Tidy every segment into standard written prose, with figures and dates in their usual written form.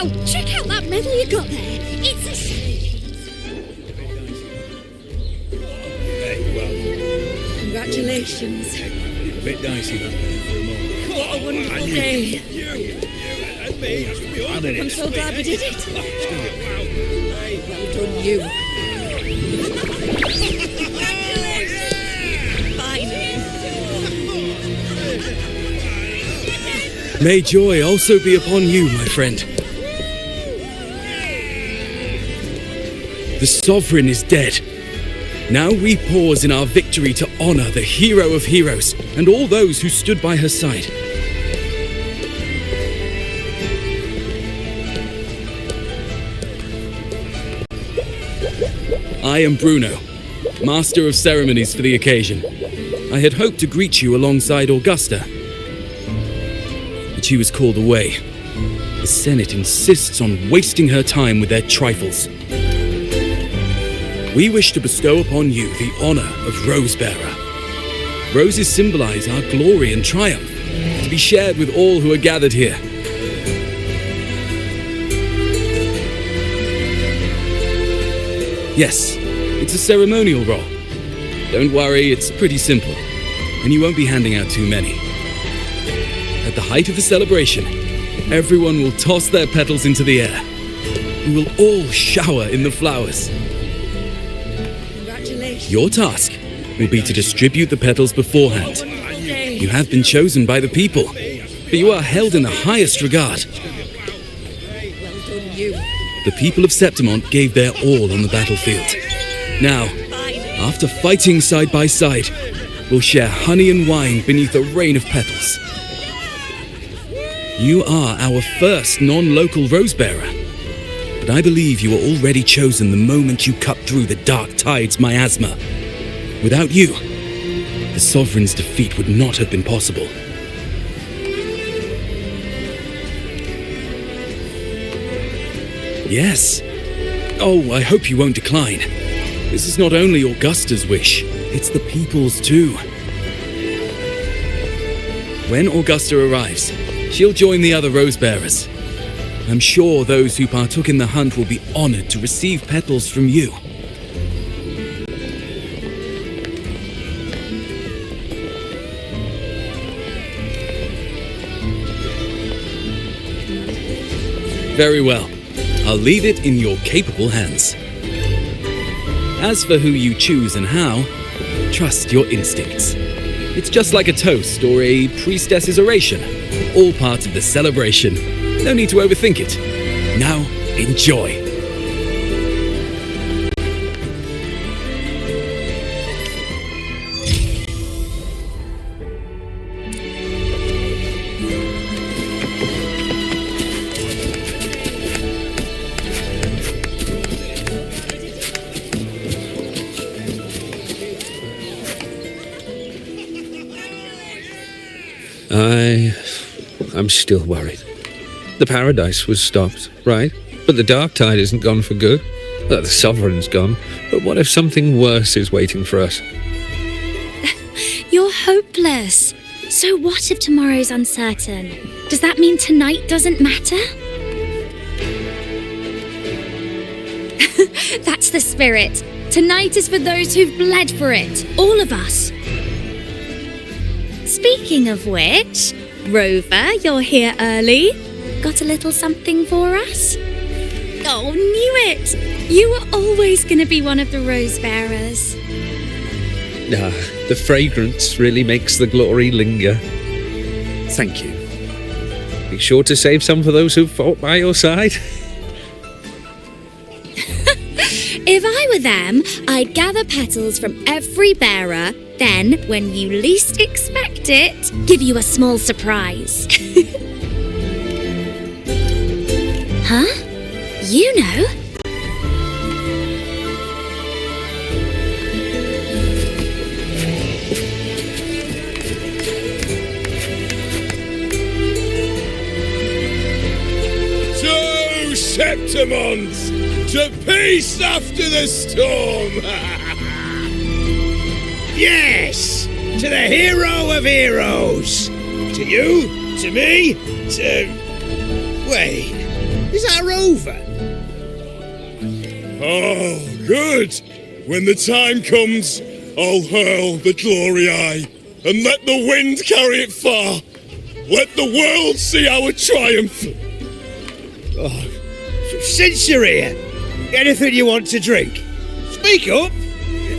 Wow, check out that medal you got there. It's a shame. Hey, well... Congratulations. A bit dicey that for a moment. What a wonderful day. You and me. I'm so glad we did it. Well done, you. Finally. May joy also be upon you, my friend. The Sovereign is dead. Now we pause in our victory to honor the hero of heroes and all those who stood by her side. I am Bruno, Master of Ceremonies for the occasion. I had hoped to greet you alongside Augusta, but she was called away. The Senate insists on wasting her time with their trifles. We wish to bestow upon you the honor of Rose Bearer. Roses symbolize our glory and triumph, to be shared with all who are gathered here. Yes, it's a ceremonial role. Don't worry, it's pretty simple, and you won't be handing out too many. At the height of the celebration, everyone will toss their petals into the air. We will all shower in the flowers. Congratulations. Your task will be to distribute the petals beforehand. You have been chosen by the people, but you are held in the highest regard. Well done, you. The people of Septimont gave their all on the battlefield. Now, after fighting side by side, we'll share honey and wine beneath a rain of petals. You are our first non-local rose bearer, but I believe you were already chosen the moment you cut through the dark tide's miasma. Without you, the Sovereign's defeat would not have been possible. Yes. Oh, I hope you won't decline. This is not only Augusta's wish, it's the people's too. When Augusta arrives, she'll join the other rose bearers. I'm sure those who partook in the hunt will be honored to receive petals from you. Very well. I'll leave it in your capable hands. As for who you choose and how, trust your instincts. It's just like a toast or a priestess's oration, all part of the celebration. No need to overthink it. Now, enjoy. I'm still worried. The paradise was stopped, right? But the dark tide isn't gone for good. The Sovereign's gone. But what if something worse is waiting for us? You're hopeless. So what if tomorrow's uncertain? Does that mean tonight doesn't matter? That's the spirit. Tonight is for those who've bled for it. All of us. Speaking of which, Rover, you're here early. Got a little something for us? Oh, knew it! You were always going to be one of the rose bearers. The fragrance really makes the glory linger. Thank you. Be sure to save some for those who fought by your side. If I were them, I'd gather petals from every bearer, then, when you least expect it, give you a small surprise. Huh? You know? To Septimont! To peace after the storm! Yes! To the hero of heroes! To you, to me, to... Wait, Is that a rover? Oh, good. When the time comes, I'll hurl the glory eye and let the wind carry it far. Let the world see our triumph. Oh, since you're here, anything you want to drink? Speak up.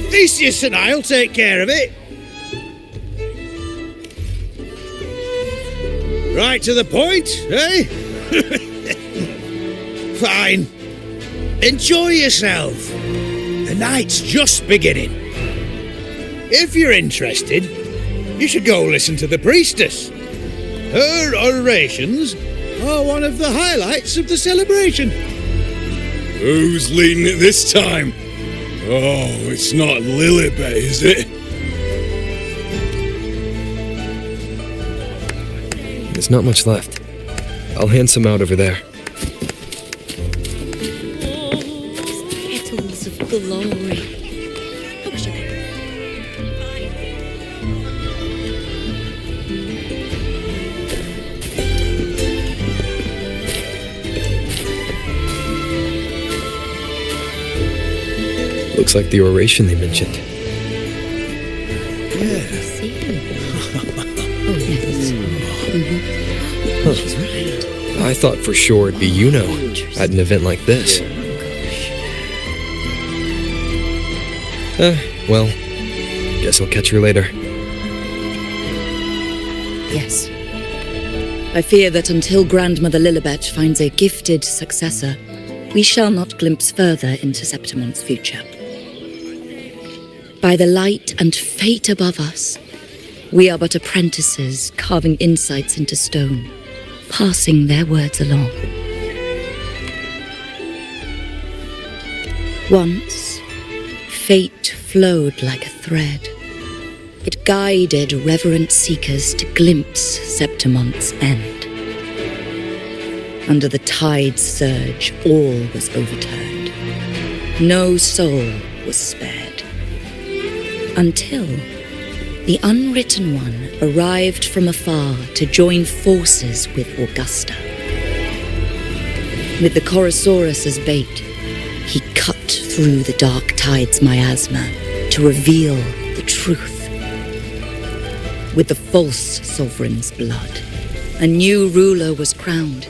Theseus and I'll take care of it. Right to the point, eh? Fine. Enjoy yourself. The night's just beginning. If you're interested, you should go listen to the priestess. Her orations are one of the highlights of the celebration. Who's leading it this time? Oh, it's not Lilibet, is it? There's not much left. I'll hand some out over there. Petals of glory. Looks like the oration they mentioned. I thought for sure it'd be iuno at an event like this. Well, guess I'll catch her later. Yes. I fear that until Grandmother Lilibet finds a gifted successor, we shall not glimpse further into Septimon's future. By the light and fate above us, we are but apprentices carving insights into stone, passing their words along. Once, fate flowed like a thread. It guided reverent seekers to glimpse Septimon's end. Under the tide's surge, all was overturned. No soul was spared. Until the Unwritten One arrived from afar to join forces with Augusta. With the Chorosaurus as bait, he cut through the dark tide's miasma to reveal the truth. With the false sovereign's blood, a new ruler was crowned.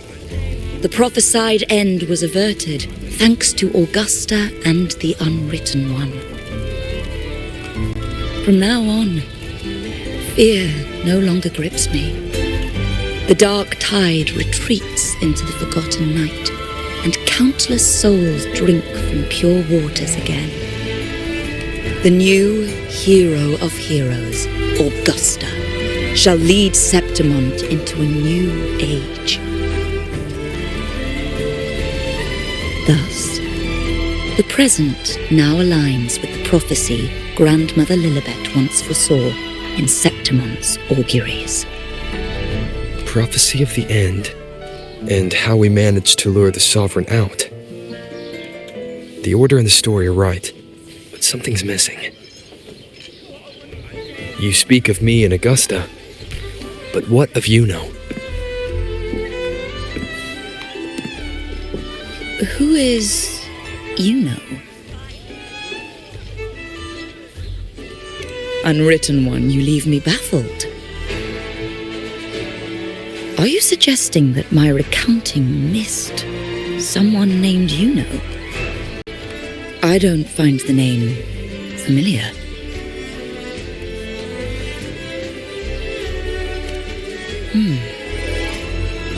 The prophesied end was averted, thanks to Augusta and the Unwritten One. From now on, fear no longer grips me. The dark tide retreats into the forgotten night, and countless souls drink from pure waters again. The new hero of heroes, Augusta, shall lead Septimon into a new age. Thus, the present now aligns with the prophecy Grandmother Lilibet once foresaw in Septimon's auguries. Prophecy of the end, and how we managed to lure the Sovereign out. The order and the story are right, but something's missing. You speak of me and Augusta, but what of iuno? Who is iuno? Unwritten One, you leave me baffled. Are you suggesting that my recounting missed someone named iuno? I don't find the name familiar.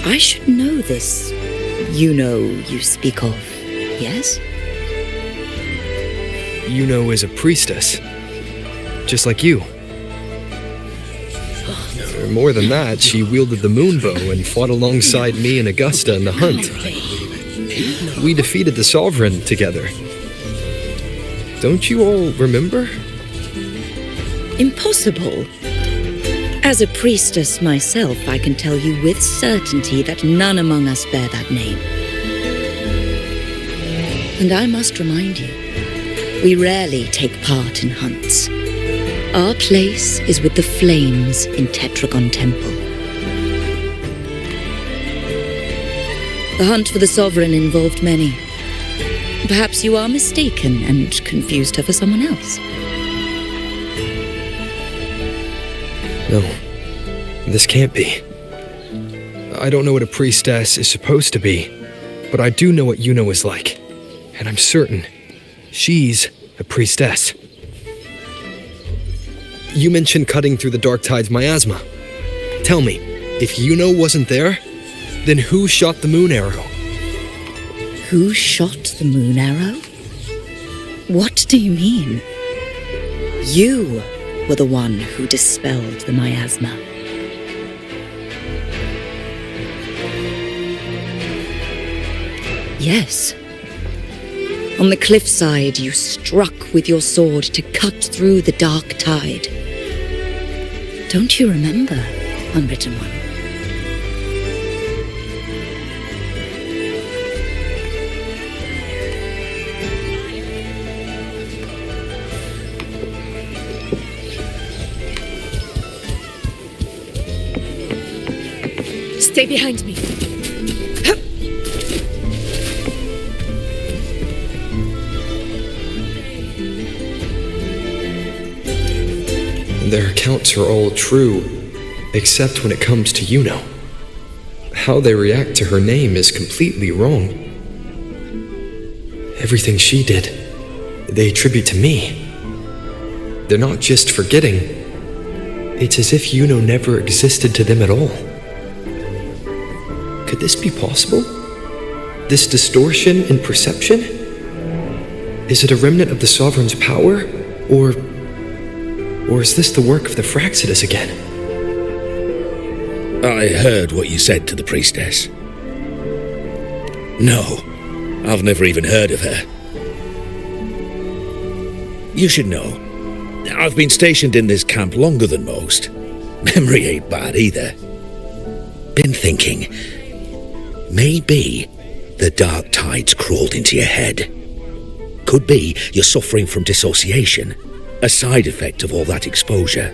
I should know this iuno you speak of, yes? Iuno is a priestess, just like you. More than that, she wielded the moonbow and fought alongside me and Augusta in the hunt. We defeated the Sovereign together. Don't you all remember? Impossible. As a priestess myself, I can tell you with certainty that none among us bear that name. And I must remind you, we rarely take part in hunts. Our place is with the flames in Tetragon Temple. The hunt for the Sovereign involved many. Perhaps you are mistaken and confused her for someone else. No, this can't be. I don't know what a priestess is supposed to be, but I do know what Iuno is like. And I'm certain she's a priestess. You mentioned cutting through the Dark Tide's miasma. Tell me, if Iuno wasn't there, then who shot the moon arrow? Who shot the moon arrow? What do you mean? You were the one who dispelled the miasma. Yes. On the cliffside, you struck with your sword to cut through the Dark Tide. Don't you remember, Unwritten One? Stay behind me. Their accounts are all true, except when it comes to Iuno. How they react to her name is completely wrong. Everything she did, they attribute to me. They're not just forgetting. It's as if Iuno never existed to them at all. Could this be possible? This distortion in perception? Is it a remnant of the Sovereign's power? Or is this the work of the Fraxidus again? I heard what you said to the priestess. No, I've never even heard of her. You should know, I've been stationed in this camp longer than most. Memory ain't bad either. Been thinking, maybe the Dark Tide's crawled into your head. Could be you're suffering from dissociation, a side effect of all that exposure.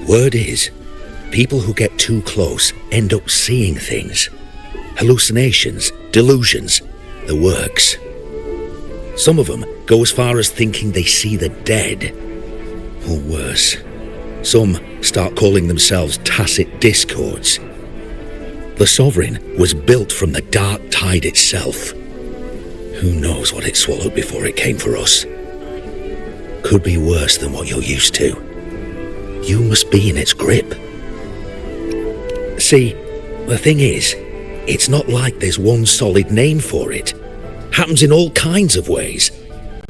Word is, people who get too close end up seeing things. Hallucinations, delusions, the works. Some of them go as far as thinking they see the dead. Or worse, some start calling themselves tacit discords. The Sovereign was built from the Dark Tide itself. Who knows what it swallowed before it came for us? Could be worse than what you're used to. You must be in its grip. See, the thing is, it's not like there's one solid name for it. Happens in all kinds of ways,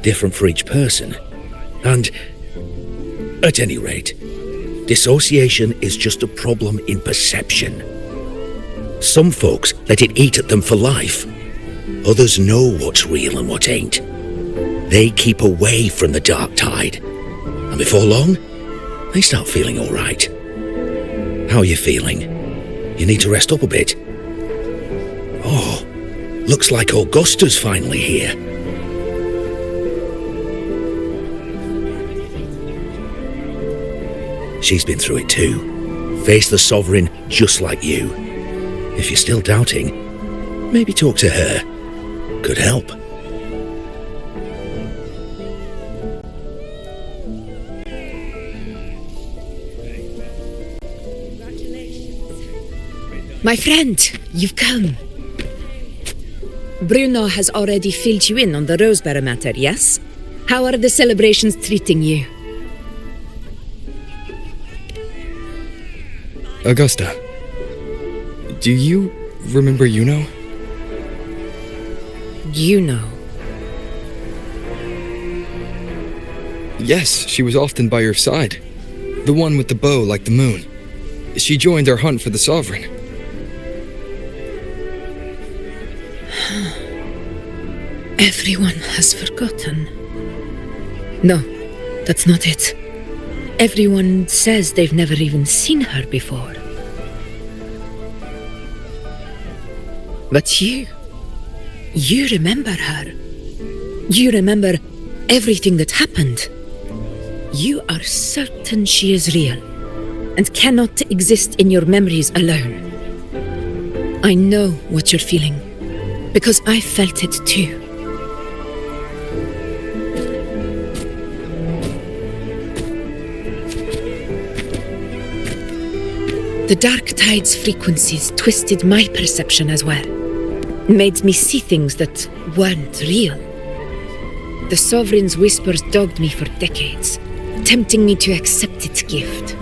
different for each person. And, at any rate, dissociation is just a problem in perception. Some folks let it eat at them for life. Others know what's real and what ain't. They keep away from the Dark Tide. And before long, they start feeling all right. How are you feeling? You need to rest up a bit. Oh, looks like Augusta's finally here. She's been through it too. Faced the Sovereign just like you. If you're still doubting, maybe talk to her. Could help. My friend, you've come. Bruno has already filled you in on the Rosebearer matter, yes? How are the celebrations treating you? Augusta, do you remember Iuno? Iuno. Yes, she was often by your side. The one with the bow like the moon. She joined our hunt for the Sovereign. Everyone has forgotten. No, that's not it. Everyone says they've never even seen her before. But you remember her. You remember everything that happened. You are certain she is real and cannot exist in your memories alone. I know what you're feeling, because I felt it too. The dark tide's frequencies twisted my perception as well, made me see things that weren't real. The Sovereign's whispers dogged me for decades, tempting me to accept its gift.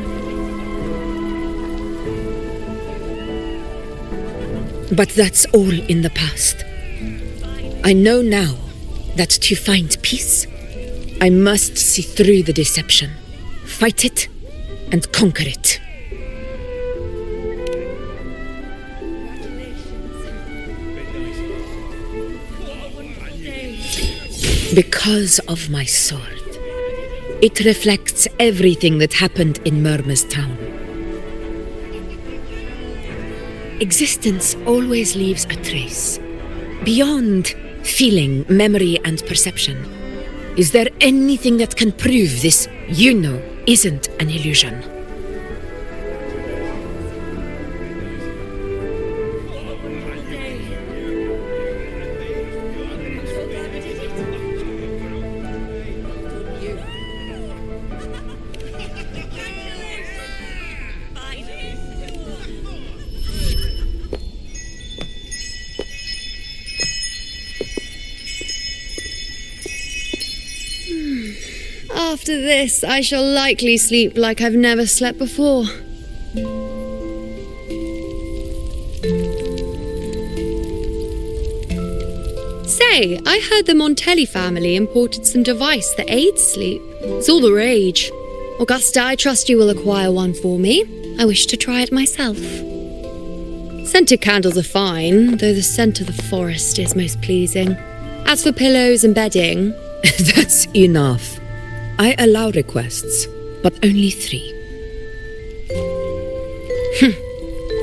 But that's all in the past. I know now that to find peace, I must see through the deception, fight it, and conquer it. Because of my sword. It reflects everything that happened in Murma's town. Existence always leaves a trace. Beyond feeling, memory, and perception. Is there anything that can prove this iuno isn't an illusion? After this, I shall likely sleep like I've never slept before. Say, I heard the Montelli family imported some device that aids sleep. It's all the rage. Augusta, I trust you will acquire one for me. I wish to try it myself. Scented candles are fine, though the scent of the forest is most pleasing. As for pillows and bedding... That's enough. I allow requests, but only 3.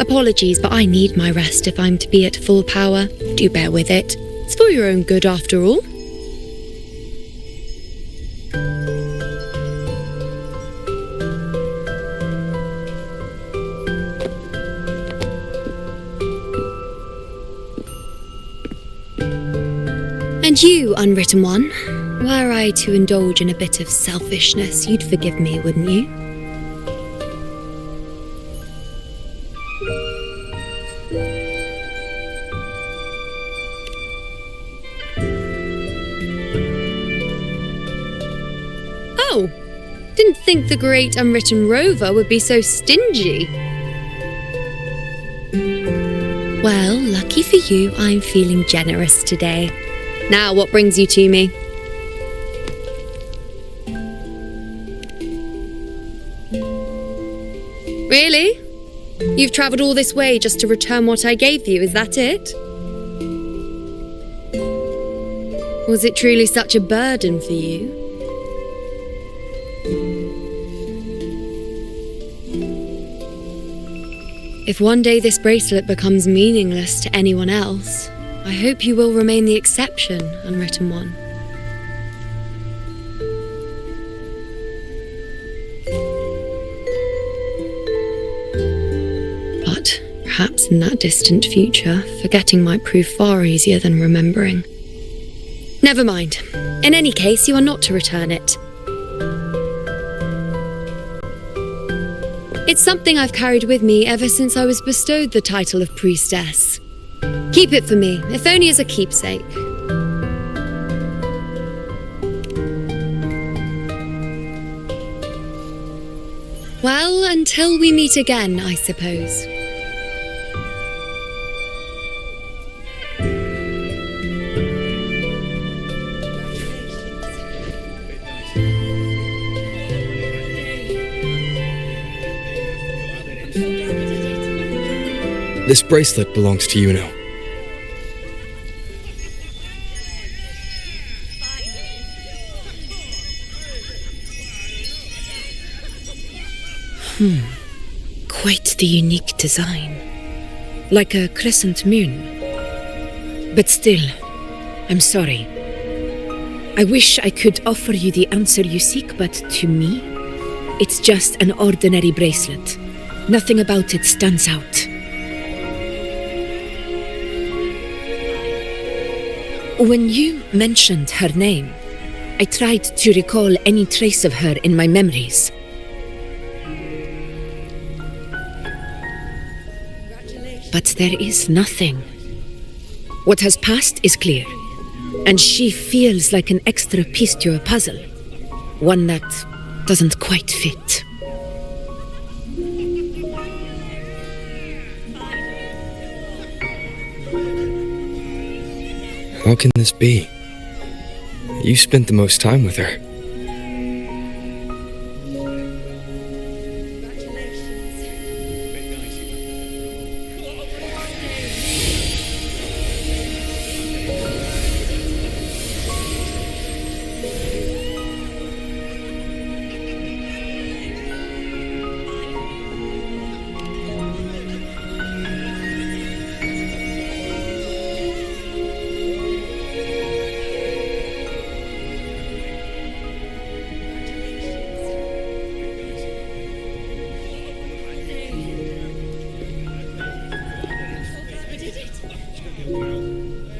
Apologies, but I need my rest if I'm to be at full power. Do bear with it. It's for your own good, after all. And you, unwritten one, were I to indulge in a bit of selfishness, you'd forgive me, wouldn't you? Oh, didn't think the great unwritten rover would be so stingy. Well, lucky for you, I'm feeling generous today. Now, what brings you to me? Really? You've travelled all this way just to return what I gave you, is that it? Was it truly such a burden for you? If one day this bracelet becomes meaningless to anyone else, I hope you will remain the exception, unwritten one. But perhaps in that distant future, forgetting might prove far easier than remembering. Never mind. In any case, you are not to return it. It's something I've carried with me ever since I was bestowed the title of priestess. Keep it for me, if only as a keepsake. Well, until we meet again, I suppose. This bracelet belongs to Iuno. Quite the unique design. Like a crescent moon. But still, I'm sorry. I wish I could offer you the answer you seek, but to me, it's just an ordinary bracelet. Nothing about it stands out. When you mentioned her name, I tried to recall any trace of her in my memories. But there is nothing. What has passed is clear, and she feels like an extra piece to a puzzle, one that doesn't quite fit. How can this be? You spent the most time with her.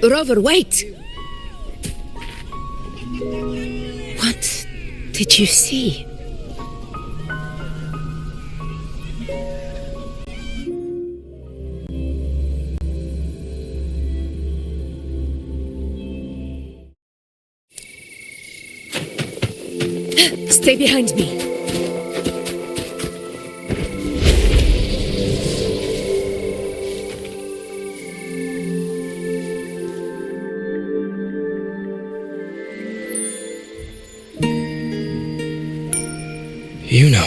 Rover, wait! What did you see? Stay behind me. Iuno.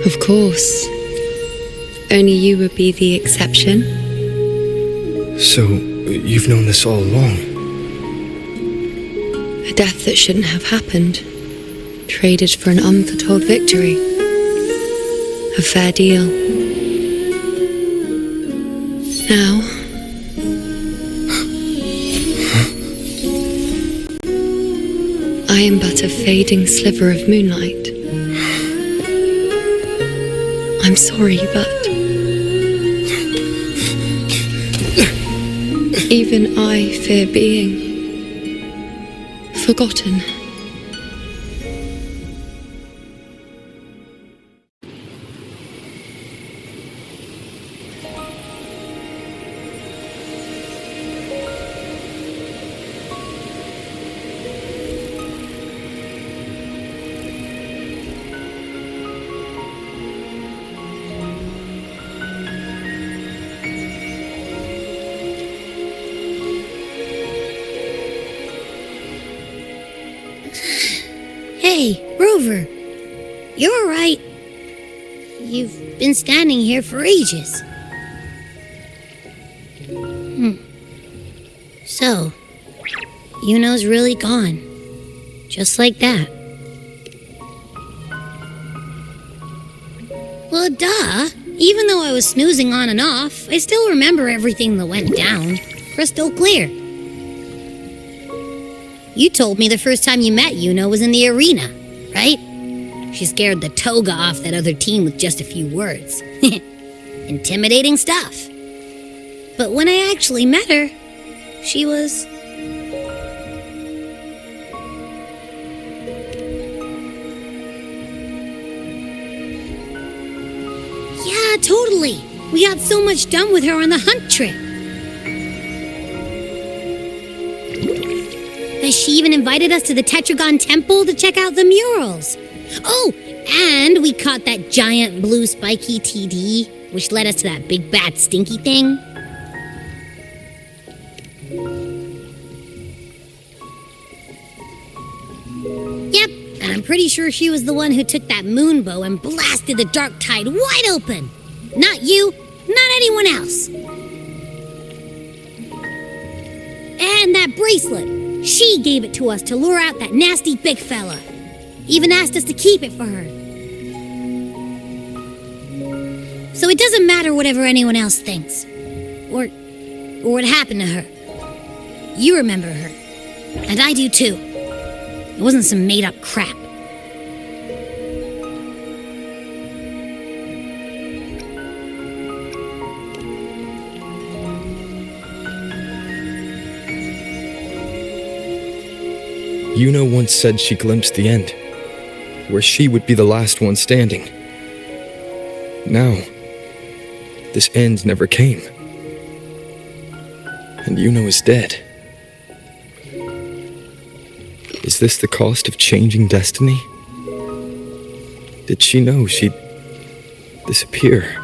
Of course. Only you would be the exception. So, you've known this all along? A death that shouldn't have happened. Traded for an unforetold victory. A fair deal. Now, I am but a fading sliver of moonlight. I'm sorry, but even I fear being forgotten. Hey, Rover. You're right. You've been standing here for ages. So, Iuno's really gone. Just like that. Well, duh. Even though I was snoozing on and off, I still remember everything that went down. Crystal clear. You told me the first time you met Iuno was in the arena, right? She scared the toga off that other team with just a few words. Intimidating stuff. But when I actually met her, she was... Yeah, totally. We got so much done with her on the hunt trip. She even invited us to the Tetragon Temple to check out the murals. Oh, and we caught that giant blue spiky TD, which led us to that big bad stinky thing. Yep, and I'm pretty sure she was the one who took that moon bow and blasted the dark tide wide open. Not you, not anyone else. And that bracelet. She gave it to us to lure out that nasty big fella. Even asked us to keep it for her. So it doesn't matter whatever anyone else thinks. Or what happened to her. You remember her. And I do too. It wasn't some made-up crap. Iuno once said she glimpsed the end, where she would be the last one standing. Now, this end never came. And Iuno is dead. Is this the cost of changing destiny? Did she know she'd disappear,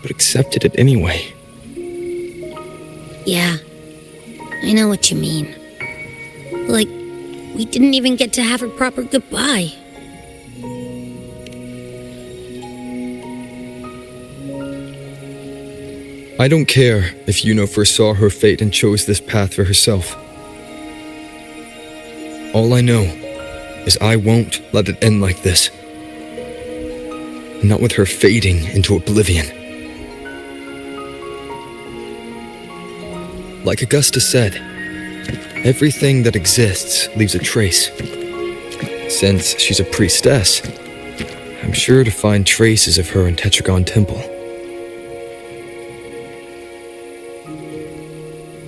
but accepted it anyway? Yeah, I know what you mean. Like, we didn't even get to have a proper goodbye. I don't care if Iuno foresaw her fate and chose this path for herself. All I know is I won't let it end like this. Not with her fading into oblivion. Like Augusta said, everything that exists leaves a trace. Since she's a priestess, I'm sure to find traces of her in Tetragon Temple.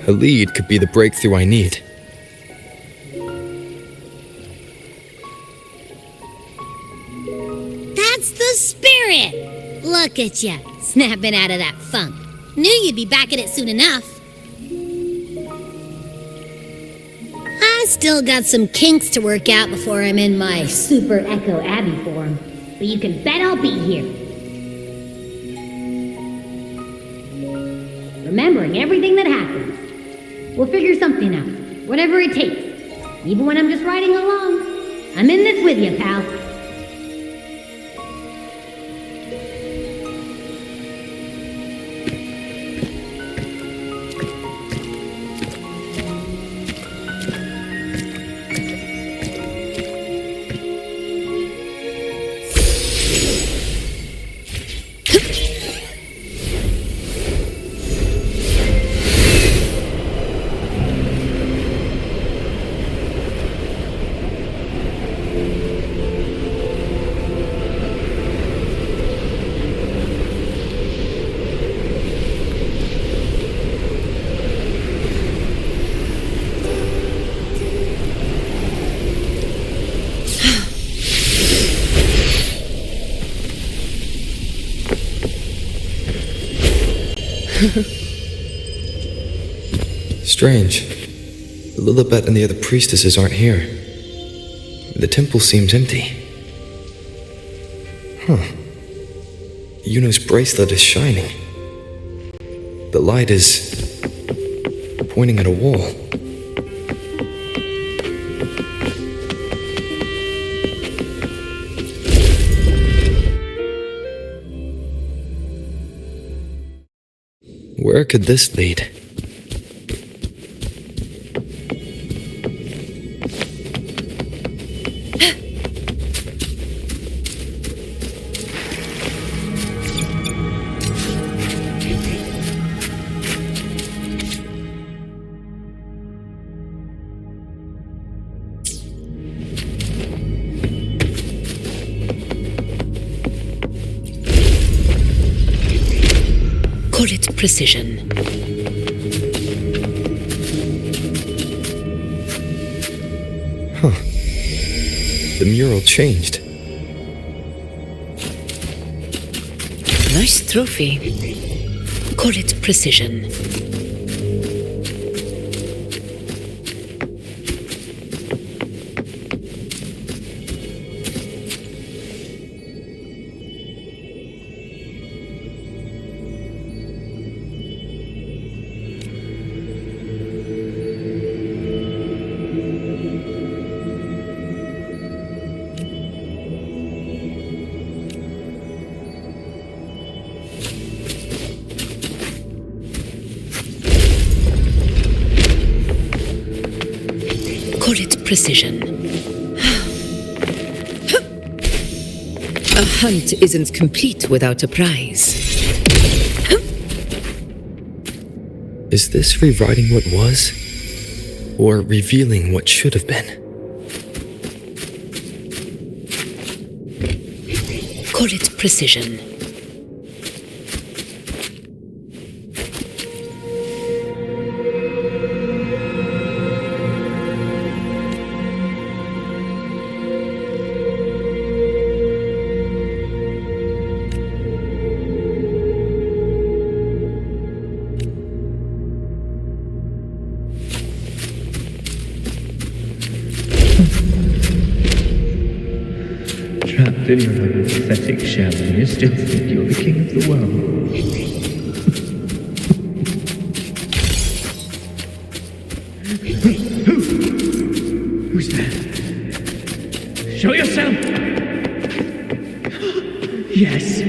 Her lead could be the breakthrough I need. That's the spirit! Look at ya, snapping out of that funk. Knew you'd be back at it soon enough. I still got some kinks to work out before I'm in my Super Echo Abbey form, but you can bet I'll be here. Remembering everything that happened. We'll figure something out, whatever it takes. Even when I'm just riding along. I'm in this with you, pal. Strange. Lilibet and the other priestesses aren't here. The temple seems empty. Huh. Iuno's bracelet is shining. The light is pointing at a wall. Where could this lead? Call it precision. Huh. The mural changed. Nice trophy. Call it precision. Call it precision. A hunt isn't complete without a prize. Is this rewriting what was? Or revealing what should have been? Call it precision. Trapped in your own pathetic shell, and you still think you're the king of the world. Who's there? Show yourself! Yes.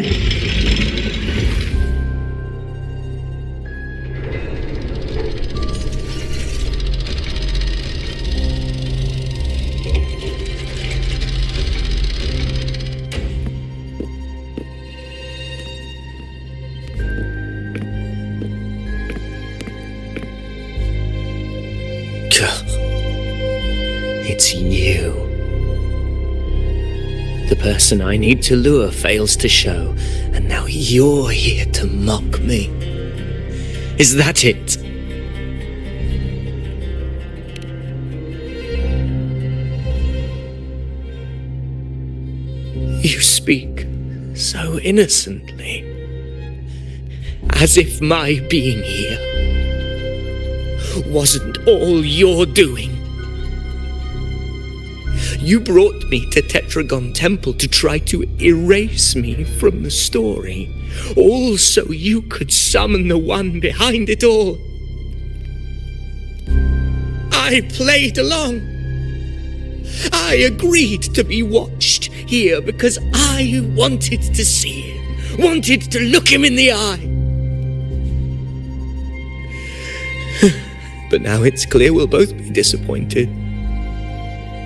It's you. The person I need to lure fails to show, and now you're here to mock me. Is that it? You speak so innocently, as if my being here wasn't all you're doing. You brought me to Tetragon Temple to try to erase me from the story, all so you could summon the one behind it all. I played along. I agreed to be watched here because I wanted to see him, wanted to look him in the eye. But now it's clear we'll both be disappointed.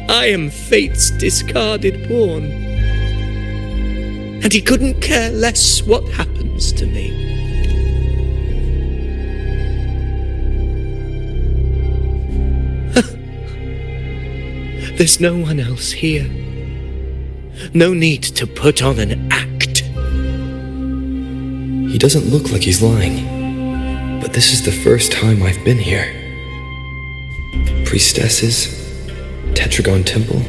I am fate's discarded pawn, and he couldn't care less what happens to me. There's no one else here. No need to put on an act. He doesn't look like he's lying, but this is the first time I've been here. Priestesses, Tetragon Temple.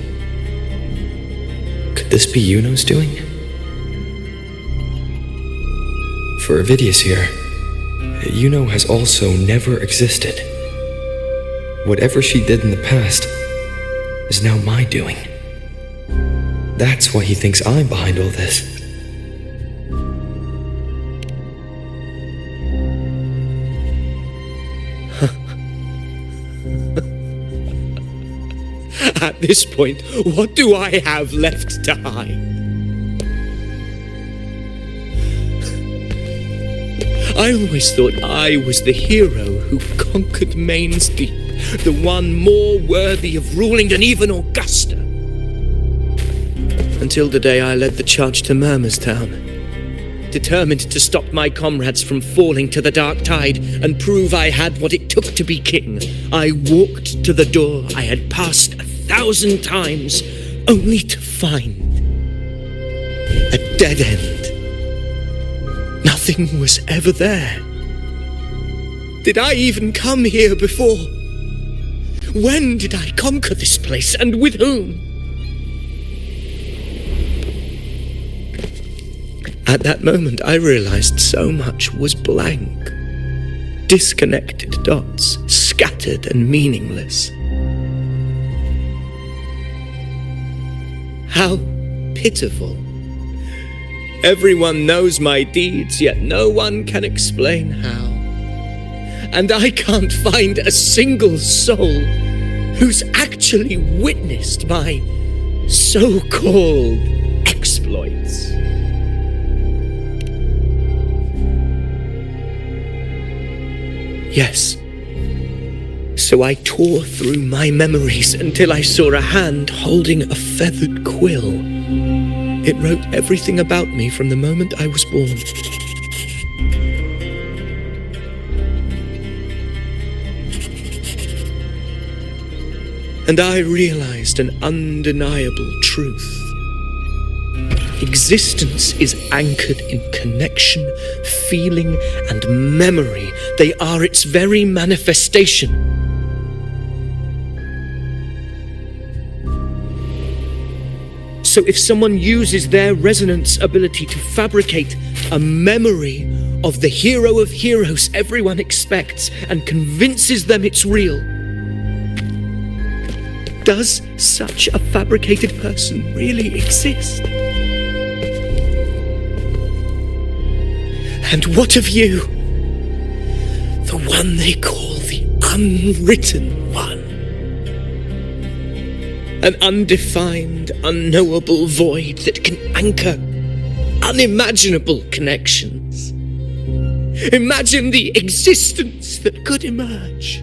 Could this be Iuno's doing? For Avidius here, Iuno has also never existed. Whatever she did in the past is now my doing. That's why he thinks I'm behind all this. At this point, what do I have left to hide? I always thought I was the hero who conquered Main's Deep, the one more worthy of ruling than even Augusta. Until the day I led the charge to Murmur's Town, determined to stop my comrades from falling to the dark tide and prove I had what it took to be king. I walked to the door I had passed 1,000 times, only to find a dead end. Nothing was ever there. Did I even come here before? When did I conquer this place, and with whom? At that moment, I realized so much was blank. Disconnected dots, scattered and meaningless. How pitiful. Everyone knows my deeds, yet no one can explain how. And I can't find a single soul who's actually witnessed my so-called exploits. Yes. So I tore through my memories until I saw a hand holding a feathered quill. It wrote everything about me from the moment I was born. and I realized an undeniable truth. Existence is anchored in connection, feeling, and memory. They are its very manifestation. So if someone uses their resonance ability to fabricate a memory of the hero of heroes everyone expects and convinces them it's real, does such a fabricated person really exist? And what of you? The one they call the unwritten one. An undefined, unknowable void that can anchor unimaginable connections. Imagine the existence that could emerge.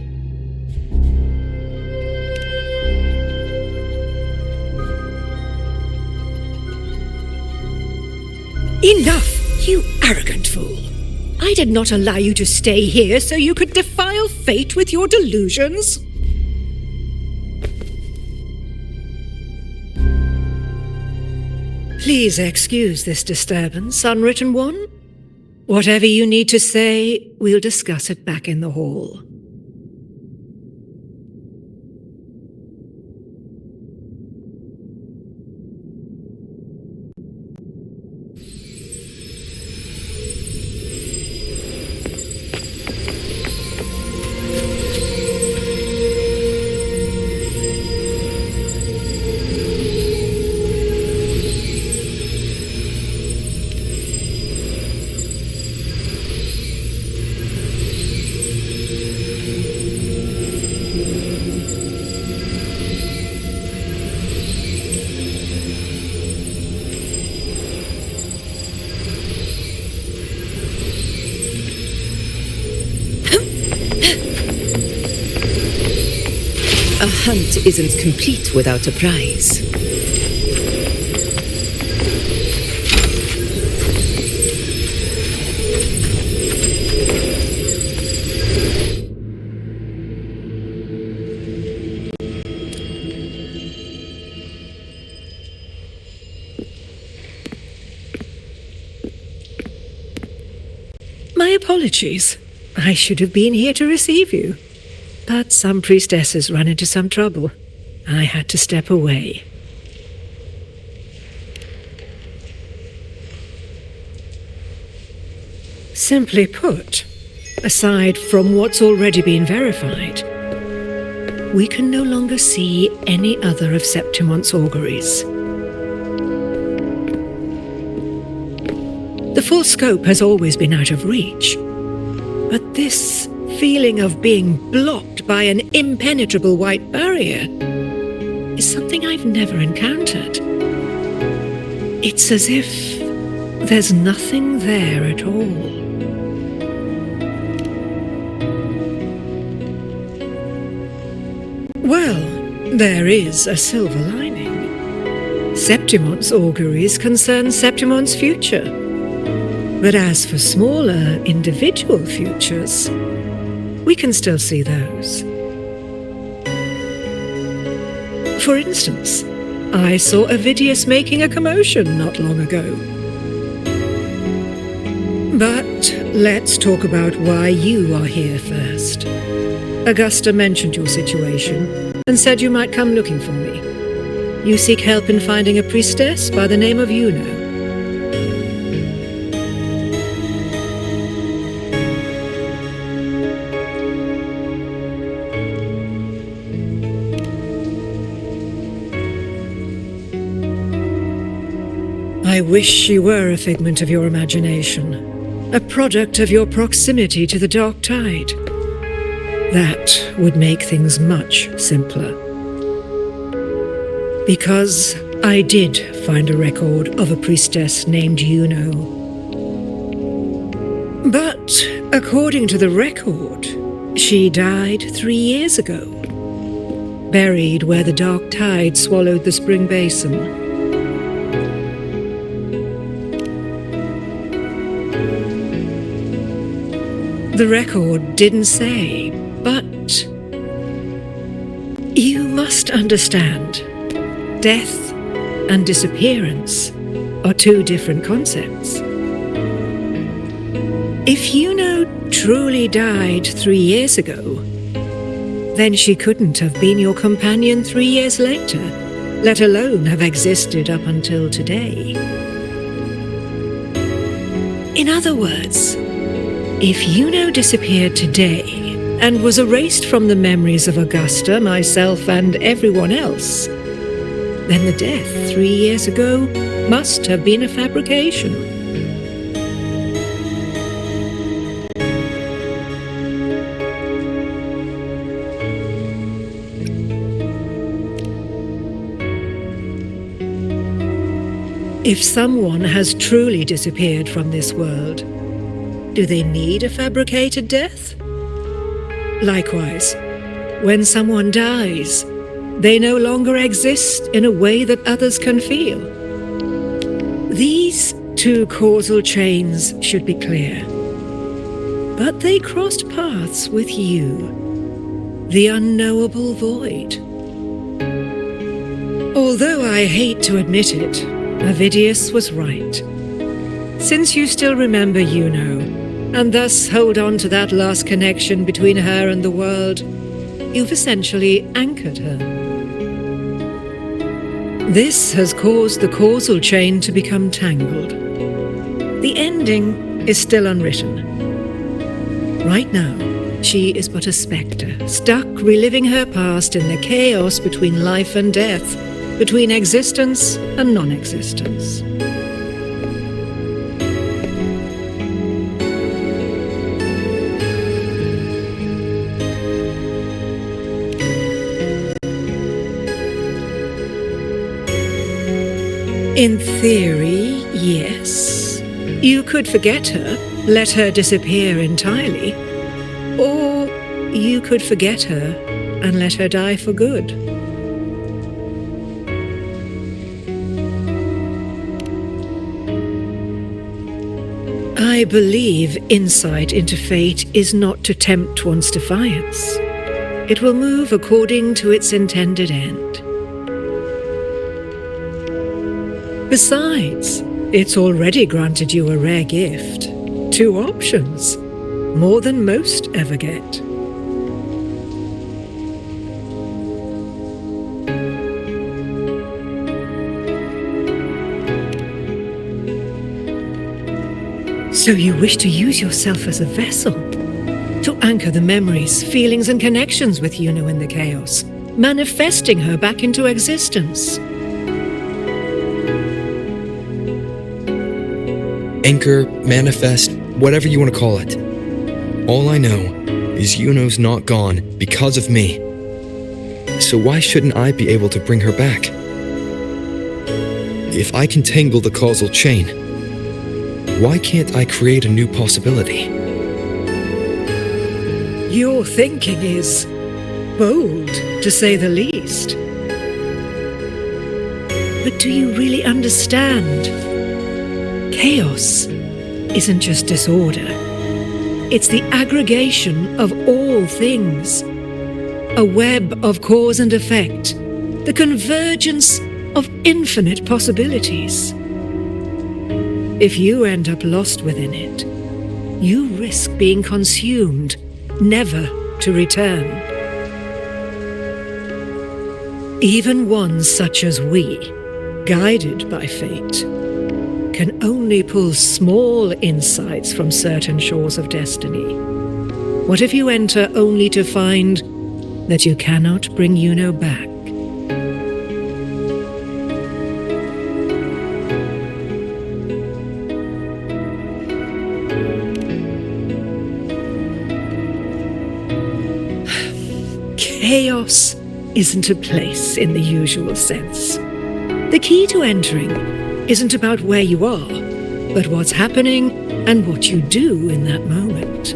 Enough, you arrogant fool. I did not allow you to stay here so you could defile fate with your delusions. Please excuse this disturbance, unwritten one. Whatever you need to say, we'll discuss it back in the hall. A hunt isn't complete without a prize. My apologies. I should have been here to receive you. But some priestesses ran into some trouble. I had to step away. Simply put, aside from what's already been verified, we can no longer see any other of Septimon's auguries. The full scope has always been out of reach, but this feeling of being blocked by an impenetrable white barrier is something I've never encountered. It's as if there's nothing there at all. Well, there is a silver lining. Septimon's auguries concern Septimon's future. But as for smaller, individual futures, we can still see those. For instance, I saw Avidius making a commotion not long ago. But let's talk about why you are here first. Augusta mentioned your situation and said you might come looking for me. You seek help in finding a priestess by the name of Iuno. I wish she were a figment of your imagination, a product of your proximity to the dark tide. That would make things much simpler. Because I did find a record of a priestess named Iuno. But according to the record, she died 3 years ago, buried where the dark tide swallowed the spring basin. The record didn't say, but you must understand, death and disappearance are two different concepts. If Iuno truly died 3 years ago, then she couldn't have been your companion 3 years later, let alone have existed up until today. In other words, if Iuno disappeared today and was erased from the memories of Augusta, myself, and everyone else, then the death 3 years ago must have been a fabrication. If someone has truly disappeared from this world, do they need a fabricated death? Likewise, when someone dies, they no longer exist in a way that others can feel. These two causal chains should be clear. But they crossed paths with you, the unknowable void. Although I hate to admit it, Avidius was right. Since you still remember Iuno, and thus hold on to that last connection between her and the world, you've essentially anchored her. This has caused the causal chain to become tangled. The ending is still unwritten. Right now, she is but a spectre, stuck reliving her past in the chaos between life and death, between existence and non-existence. In theory, yes. You could forget her, let her disappear entirely, or you could forget her and let her die for good. I believe insight into fate is not to tempt one's defiance. It will move according to its intended end. Besides, it's already granted you a rare gift. 2 options, more than most ever get. So you wish to use yourself as a vessel, to anchor the memories, feelings, and connections with Iuno in the chaos, manifesting her back into existence. Anchor, manifest, whatever you want to call it. All I know is Iuno's not gone because of me. So why shouldn't I be able to bring her back? If I can tangle the causal chain, why can't I create a new possibility? Your thinking is bold, to say the least. But do you really understand? Chaos isn't just disorder. It's the aggregation of all things. A web of cause and effect. The convergence of infinite possibilities. If you end up lost within it, you risk being consumed, never to return. Even ones such as we, guided by fate, can only pull small insights from certain shores of destiny. What if you enter only to find that you cannot bring Iuno back? Chaos isn't a place in the usual sense. The key to entering isn't about where you are, but what's happening and what you do in that moment.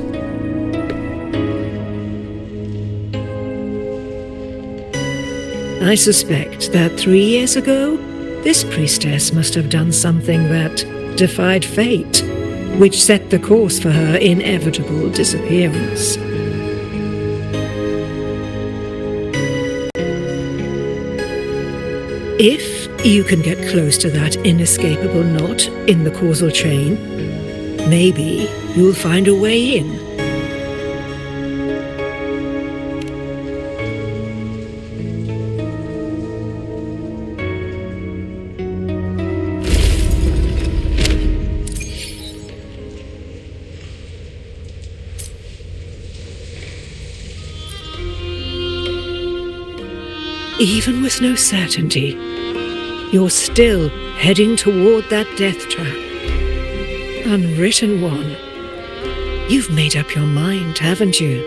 I suspect that 3 years ago, this priestess must have done something that defied fate, which set the course for her inevitable disappearance. If you can get close to that inescapable knot in the causal chain, maybe you'll find a way in. Even with no certainty, you're still heading toward that death trap. Unwritten one. You've made up your mind, haven't you?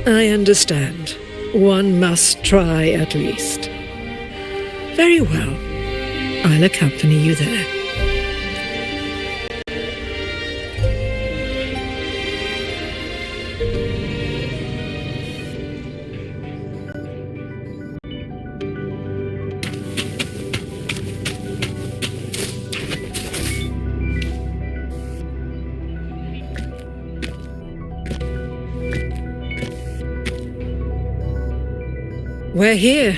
I understand. One must try at least. Very well. I'll accompany you there. We're here.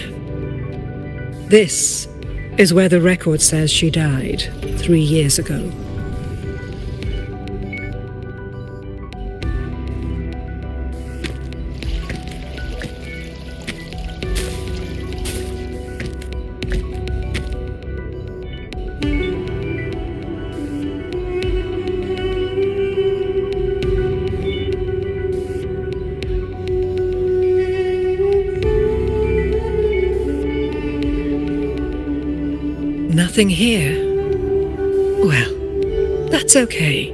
This is where the record says she died 3 years ago. Nothing here. Well, that's okay.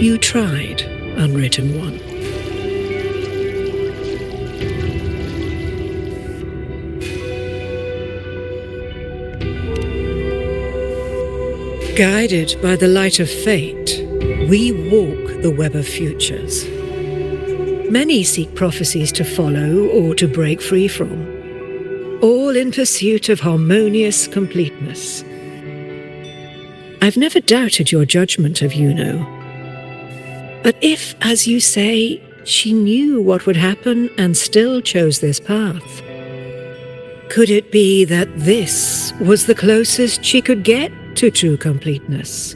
You tried, Unwritten One. Guided by the light of fate, we walk the web of futures. Many seek prophecies to follow or to break free from, all in pursuit of harmonious completeness. I've never doubted your judgment of Iuno. But if, as you say, she knew what would happen and still chose this path, could it be that this was the closest she could get to true completeness?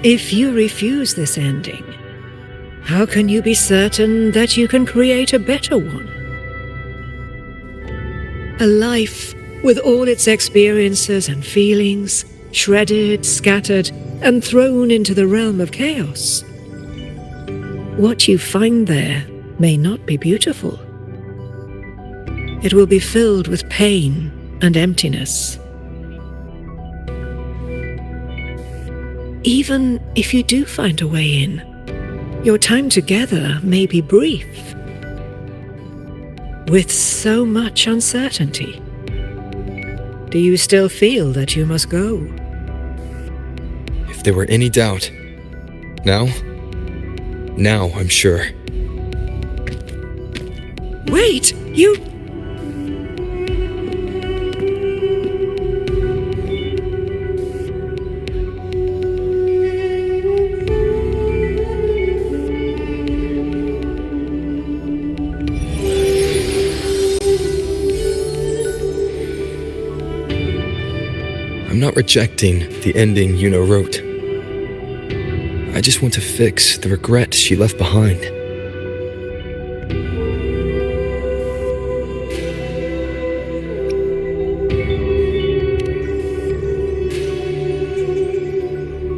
If you refuse this ending, how can you be certain that you can create a better one? A life with all its experiences and feelings, shredded, scattered, and thrown into the realm of chaos. What you find there may not be beautiful. It will be filled with pain and emptiness. Even if you do find a way in, your time together may be brief, with so much uncertainty. Do you still feel that you must go? If there were any doubt, now I'm sure. Wait, you... I'm not rejecting the ending Iuno wrote. I just want to fix the regret she left behind.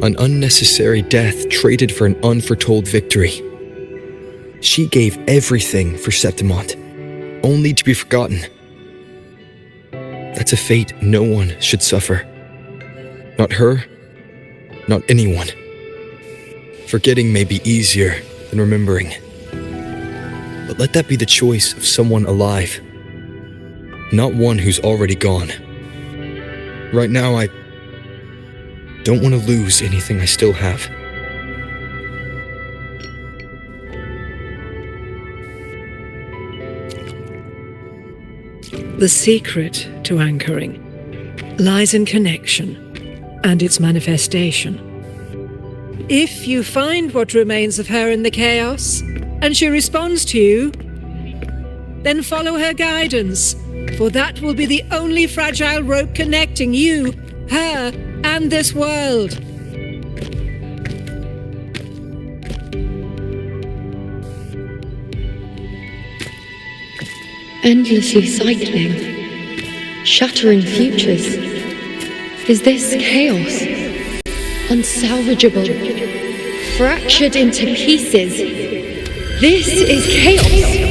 An unnecessary death traded for an unforetold victory. She gave everything for Septimont, only to be forgotten. That's a fate no one should suffer. Not her, not anyone. Forgetting may be easier than remembering. But let that be the choice of someone alive, not one who's already gone. Right now, I don't want to lose anything I still have. The secret to anchoring lies in connection and its manifestation. If you find what remains of her in the chaos, and she responds to you, then follow her guidance, for that will be the only fragile rope connecting you, her, and this world. Endlessly cycling, shattering futures. Is this chaos? Unsalvageable, fractured into pieces. This is chaos!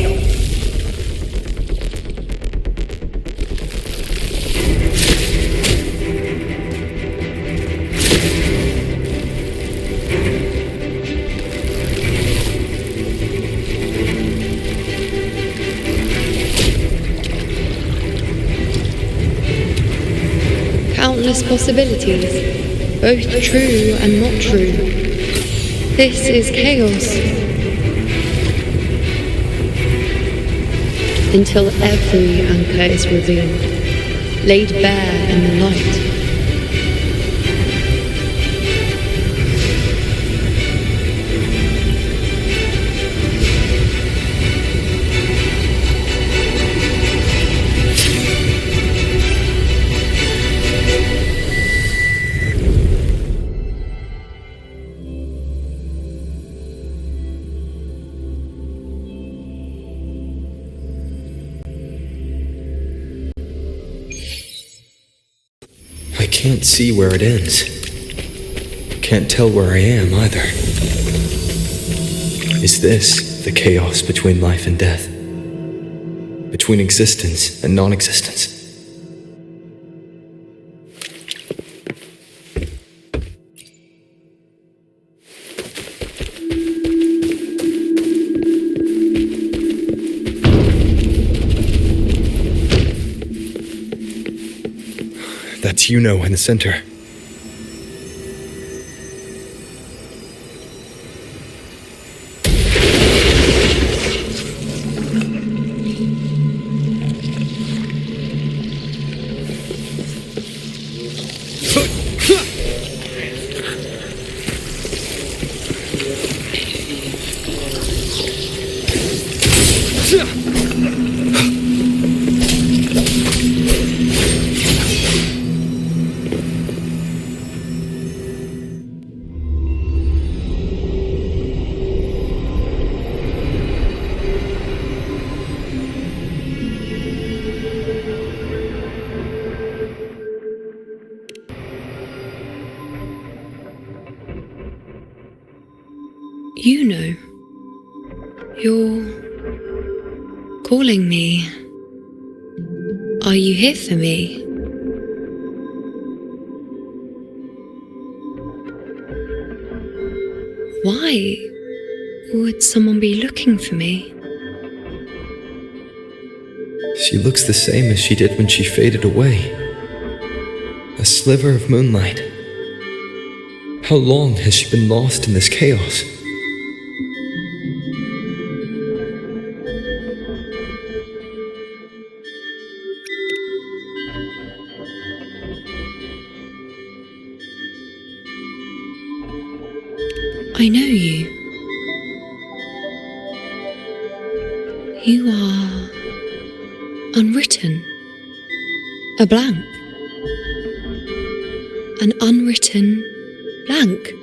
Countless possibilities, both true and not true. This is chaos. Until every anchor is revealed, laid bare in the light. I can't see where it ends. Can't tell where I am either. Is this the chaos between life and death? Between existence and non-existence? That's Iuno in the center. Iuno, you're calling me. Are you here for me? Why would someone be looking for me? She looks the same as she did when she faded away. A sliver of moonlight. How long has she been lost in this chaos? I know you. You are unwritten. A blank. An unwritten blank.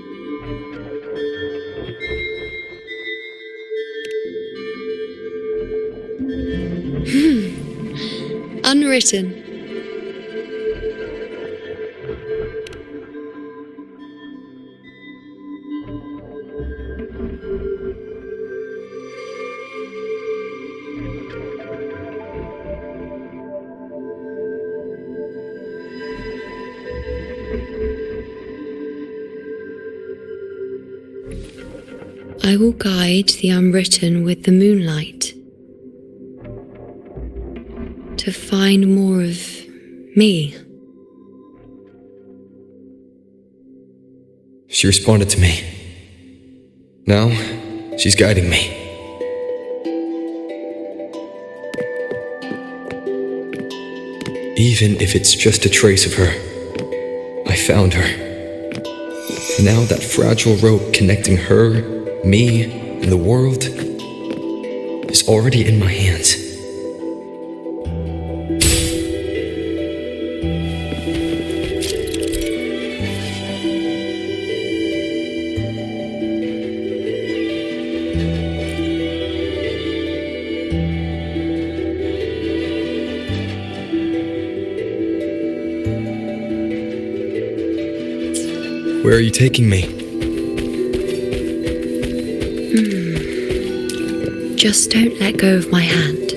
Unwritten. I will guide the unwritten with the moonlight to find more of me. She responded to me. Now, she's guiding me. Even if it's just a trace of her, I found her. Now that fragile rope connecting her, me, and the world is already in my hands. Where are you taking me? Just don't let go of my hand.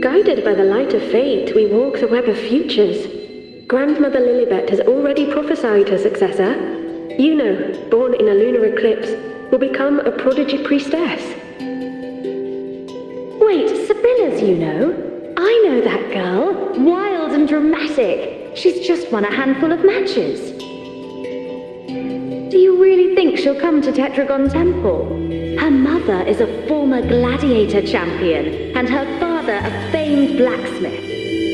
Guided by the light of fate, we walk the web of futures. Grandmother Lilibet has already prophesied her successor. Iuno, born in a lunar eclipse, will become a prodigy priestess. Wait, Sibylla's Iuno? I know that girl. Wild and dramatic. She's just won a handful of matches. Do you really think she'll come to Tetragon Temple? Her mother is a former gladiator champion, and her father a famed blacksmith.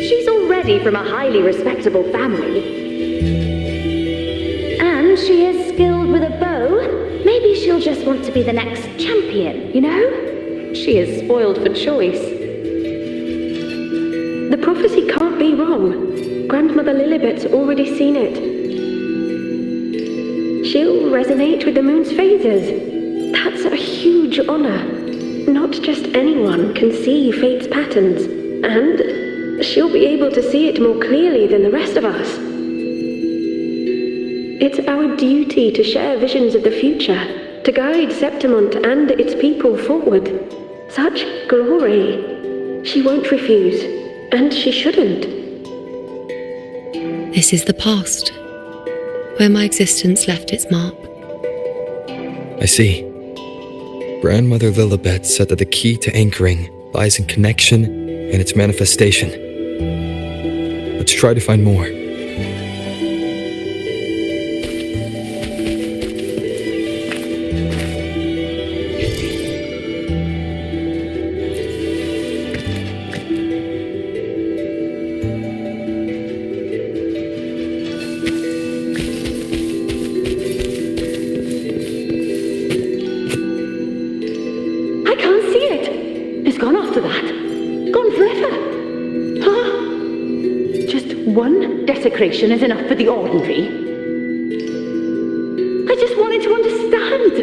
She's already from a highly respectable family. And she is skilled with a bow. Maybe she'll just want to be the next champion, you know? She is spoiled for choice. The prophecy can't be wrong. Grandmother Lilibet's already seen it. She'll resonate with the moon's phases. That's a huge honor. Not just anyone can see fate's patterns, and she'll be able to see it more clearly than the rest of us. It's our duty to share visions of the future, to guide Septimont and its people forward. Such glory. She won't refuse, and she shouldn't. This is the past, where my existence left its mark. I see. Grandmother Lilibet said that the key to anchoring lies in connection and its manifestation. Let's try to find more. Desecration is enough for the ordinary. I just wanted to understand,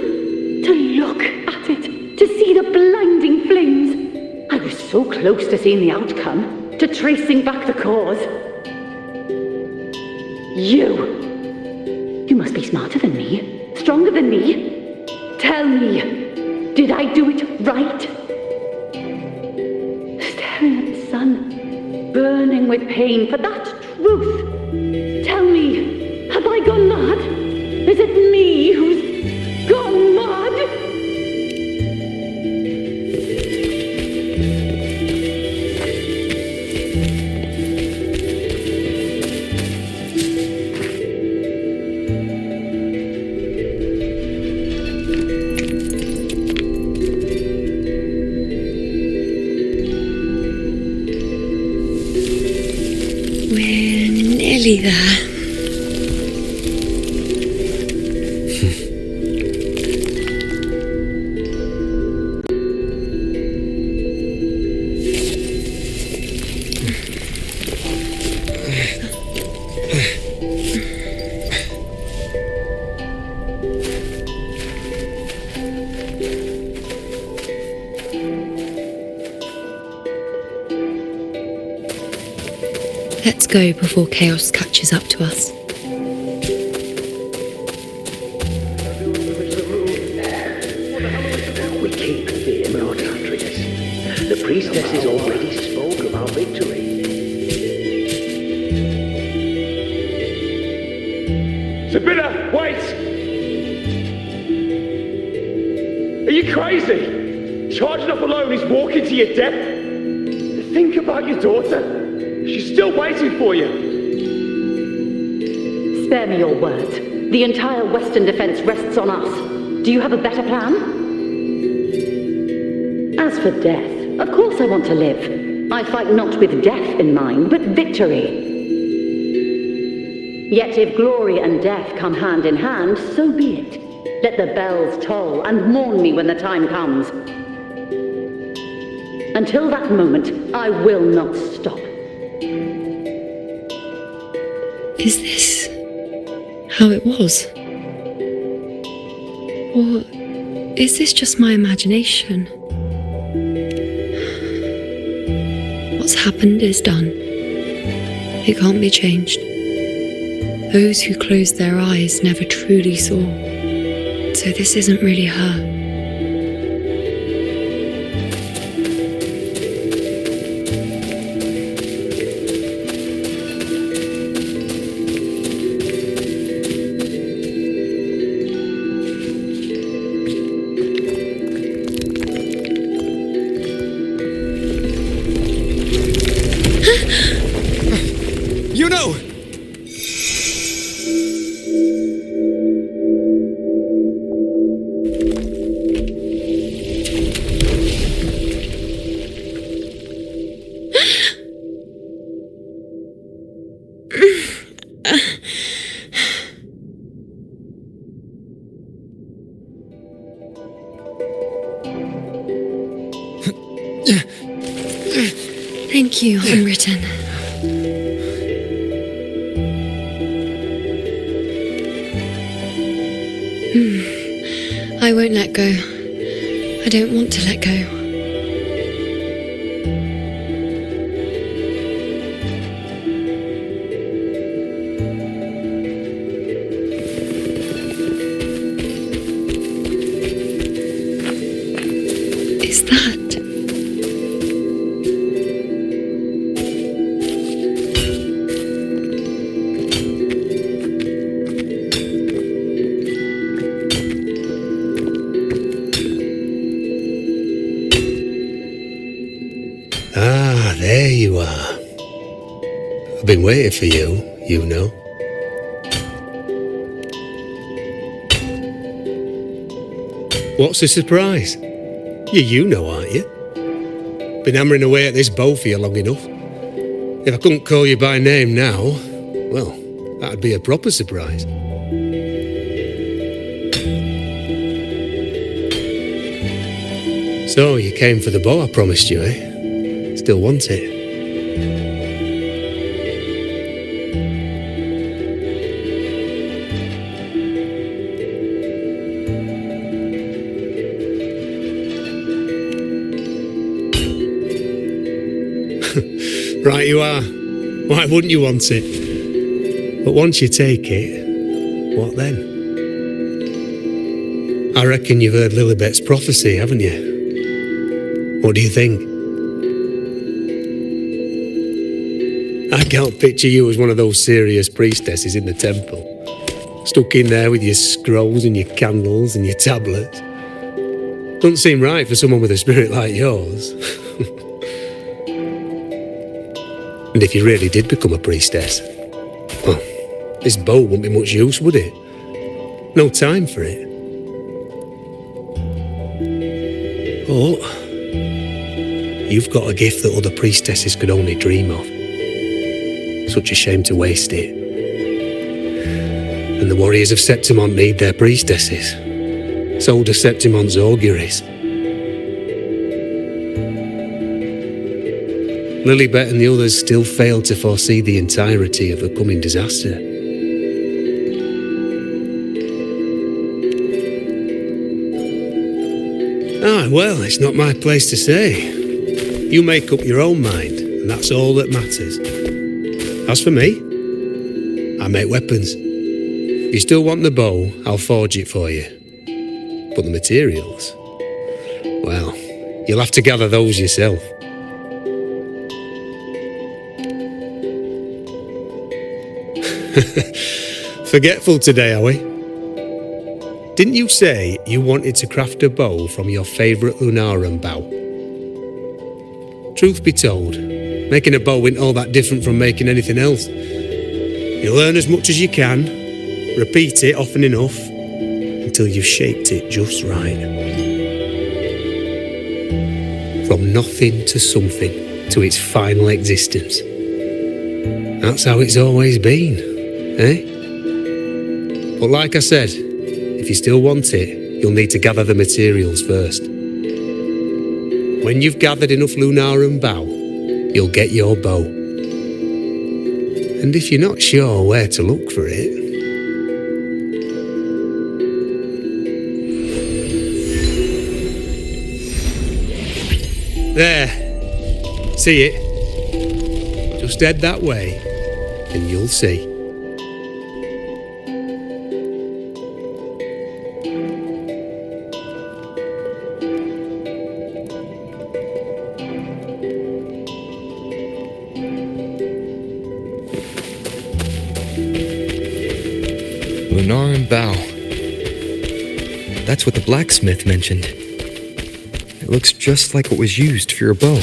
to look at it, to see the blinding flames. I was so close to seeing the outcome, to tracing back the cause. You must be smarter than me, stronger than me. Tell me, did I do it right? Staring at the sun, burning with pain for that truth. Tell me, have I gone mad? Is it me who's gone mad? We're nearly there. Let's go before chaos catches up to us. We keep fear not, Andreas. The priestesses already spoke of our victory. Sibylla, wait! Are you crazy? Charging up alone is walking to your death. Think about your daughter. She's still waiting for you. Spare me your words. The entire Western defense rests on us. Do you have a better plan? As for death, of course I want to live. I fight not with death in mind, but victory. Yet if glory and death come hand in hand, so be it. Let the bells toll and mourn me when the time comes. Until that moment, I will not stop. Is this how it was? Or Is this just my imagination? What's happened is done. It can't be changed. Those who closed their eyes never truly saw. So this isn't really her. Iuno! Thank you, Unwritten. I won't let go. I don't want to let go. Is that? Ah, there you are. I've been waiting for you, Iuno. What's the surprise? You're Iuno, aren't you? Been hammering away at this bow for you long enough. If I couldn't call you by name now, well, that'd be a proper surprise. So, you came for the bow I promised you, eh? Still want it? Right you are. Why wouldn't you want it? But once you take it, what then? I reckon you've heard Lilibet's prophecy, haven't you? What do you think? I can't picture you as one of those serious priestesses in the temple, stuck in there with your scrolls and your candles and your tablets. Doesn't seem right for someone with a spirit like yours. And if you really did become a priestess, well, this bow wouldn't be much use, would it? No time for it. Oh, you've got a gift that other priestesses could only dream of. Such a shame to waste it. And the warriors of Septimont need their priestesses. So do Septimont's auguries. Lilibet and the others still failed to foresee the entirety of the coming disaster. Ah, well, it's not my place to say. You make up your own mind, and that's all that matters. As for me, I make weapons. If you still want the bow, I'll forge it for you. But the materials, well, you'll have to gather those yourself. Forgetful today, are we? Didn't you say you wanted to craft a bow from your favourite Lunarum bow? Truth be told, making a bow isn't all that different from making anything else. You learn as much as you can, repeat it often enough, until you've shaped it just right. From nothing to something, to its final existence. That's how it's always been, eh? But like I said, if you still want it, you'll need to gather the materials first. When you've gathered enough Lunarum bow, you'll get your bow. And if you're not sure where to look for it, There. See it? Just head that way, and you'll see. Lunarum bow. That's what the blacksmith mentioned. It looks just like what was used for your bow.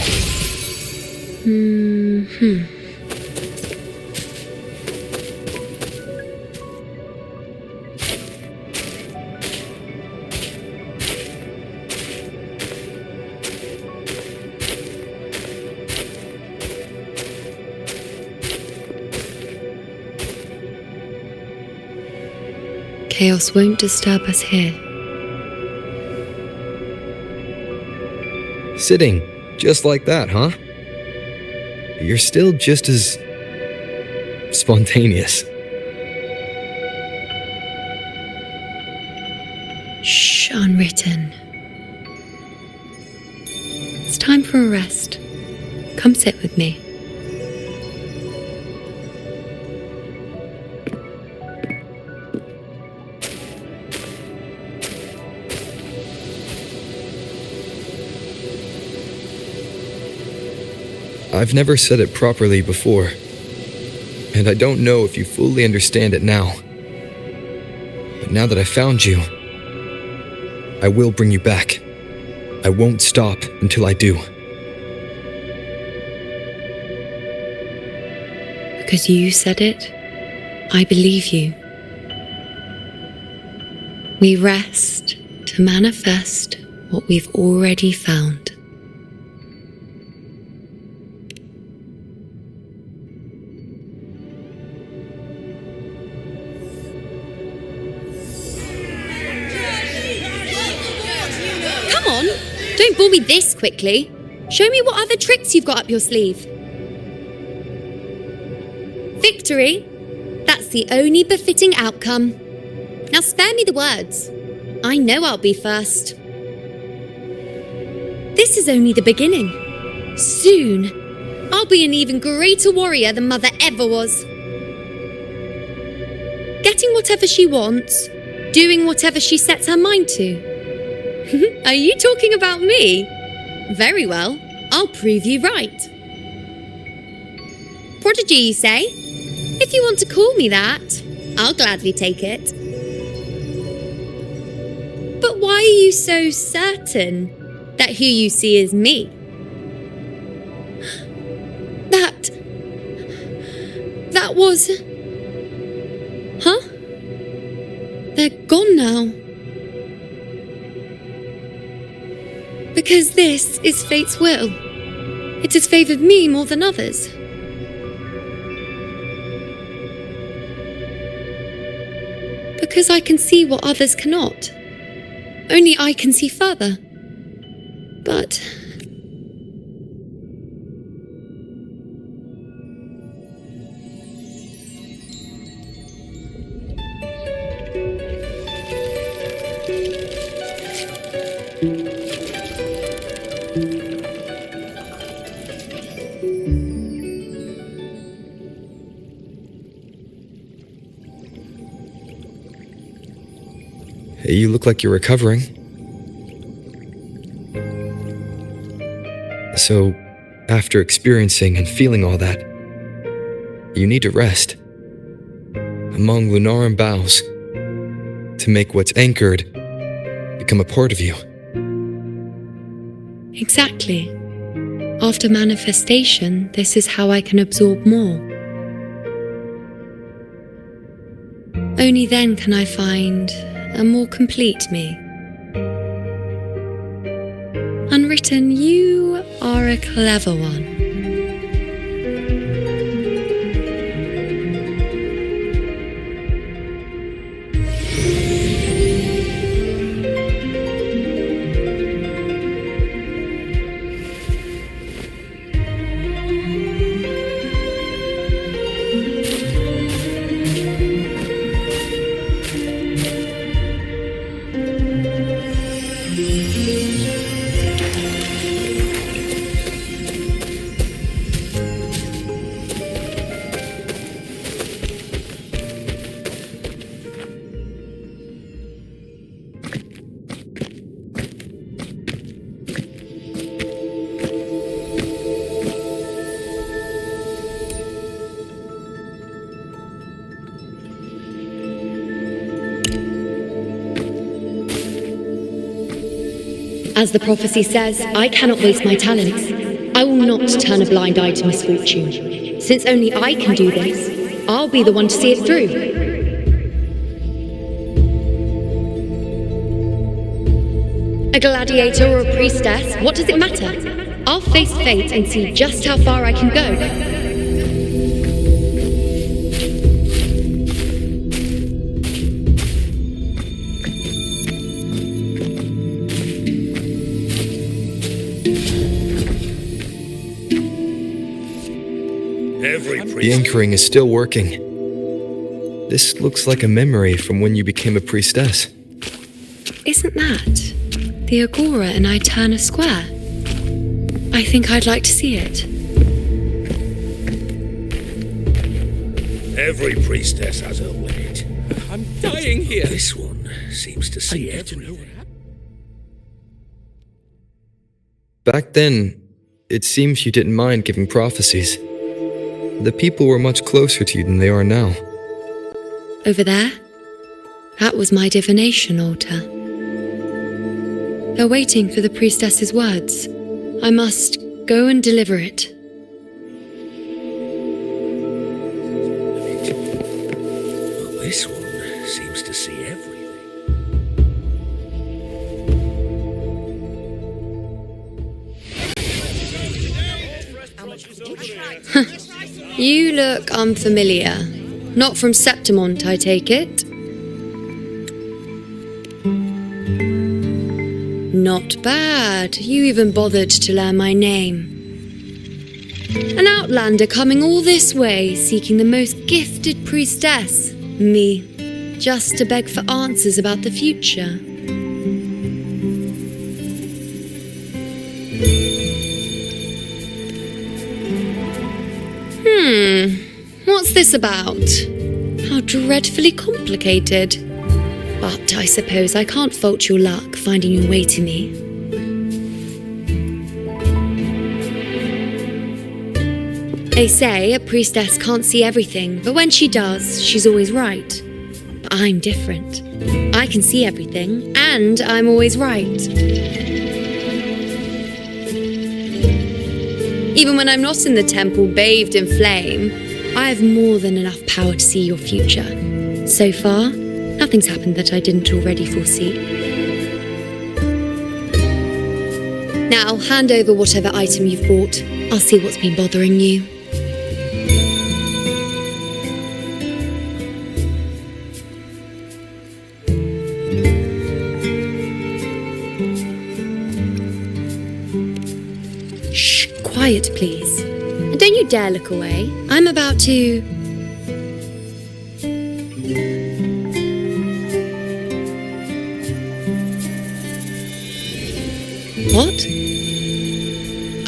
Chaos won't disturb us here. Sitting just like that, huh? You're still just as spontaneous. Shh, unwritten. It's time for a rest. Come sit with me. I've never said it properly before, and I don't know if you fully understand it now. But now that I found you, I will bring you back. I won't stop until I do. Because you said it, I believe you. We rest to manifest what we've already found. Don't bore me this quickly. Show me what other tricks you've got up your sleeve. Victory? That's the only befitting outcome. Now spare me the words. I know I'll be first. This is only the beginning. Soon, I'll be an even greater warrior than Mother ever was. Getting whatever she wants, doing whatever she sets her mind to. Are you talking about me? Very well, I'll prove you right. Prodigy, you say? If you want to call me that, I'll gladly take it. But why are you so certain that who you see is me? That was... Huh? They're gone now. Because this is fate's will. It has favoured me more than others. Because I can see what others cannot. Only I can see further. But... You look like you're recovering. So, after experiencing and feeling all that, you need to rest among Lunarum boughs to make what's anchored become a part of you. Exactly. After manifestation, this is how I can absorb more. Only then can I find a more complete me. Unwritten, you are a clever one. As the prophecy says, I cannot waste my talents. I will not turn a blind eye to misfortune. Since only I can do this, I'll be the one to see it through. A gladiator or a priestess, what does it matter? I'll face fate and see just how far I can go. The anchoring is still working. This looks like a memory from when you became a priestess. Isn't that the agora in Iuno Square? I think I'd like to see it. Every priestess has her limit. I'm dying here. This one seems to see everything. Back then, it seems you didn't mind giving prophecies. The people were much closer to you than they are now. Over there? That was my divination altar. They're waiting for the priestess's words. I must go and deliver it. Well, this one seems to see everything. You look unfamiliar. Not from Septimont, I take it. Not bad. You even bothered to learn my name. An outlander coming all this way, seeking the most gifted priestess, me, just to beg for answers about the future. What's this about? How dreadfully complicated. But I suppose I can't fault your luck finding your way to me. They say a priestess can't see everything, but when she does, she's always right. But I'm different. I can see everything, and I'm always right. Even when I'm not in the temple bathed in flame, I have more than enough power to see your future. So far, nothing's happened that I didn't already foresee. Now, hand over whatever item you've bought. I'll see what's been bothering you. Shh, quiet, please. And don't you dare look away. I'm about to... What?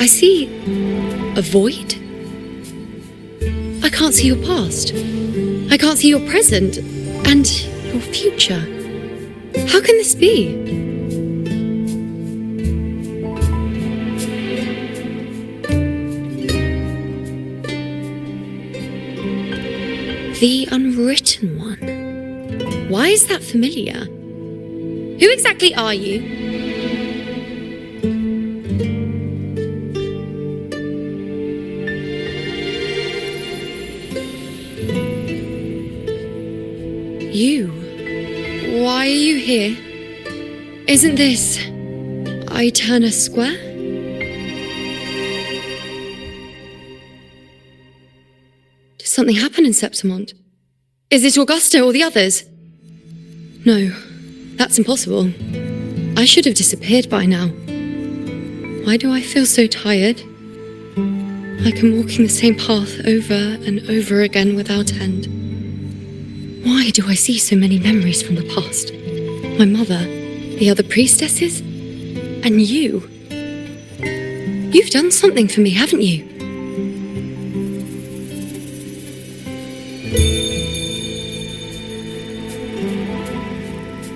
I see a void? I can't see your past. I can't see your present and your future. How can this be? The Unwritten One. Why is that familiar? Who exactly are you? You? Why are you here? Isn't this Iuno Square? Did something happen in Septimont? Is it Augusta or the others? No, that's impossible. I should have disappeared by now. Why do I feel so tired? Like I'm walking the same path over and over again without end. Why do I see so many memories from the past? My mother, the other priestesses, and you. You've done something for me, haven't you?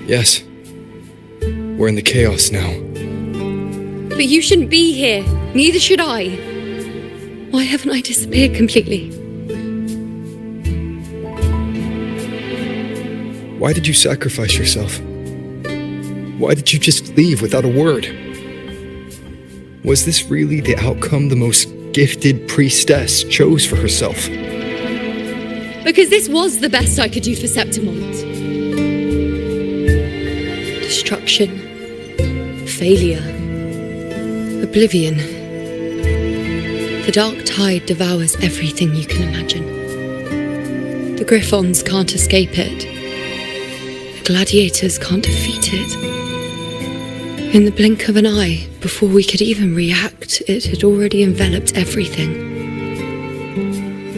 Yes. We're in the chaos now. But you shouldn't be here. Neither should I. Why haven't I disappeared completely? Why did you sacrifice yourself? Why did you just leave without a word? Was this really the outcome the most gifted priestess chose for herself? Because this was the best I could do for Septimont. Destruction. Failure. Oblivion. The dark tide devours everything you can imagine. The Griffons can't escape it. The gladiators can't defeat it. In the blink of an eye, before we could even react, it had already enveloped everything.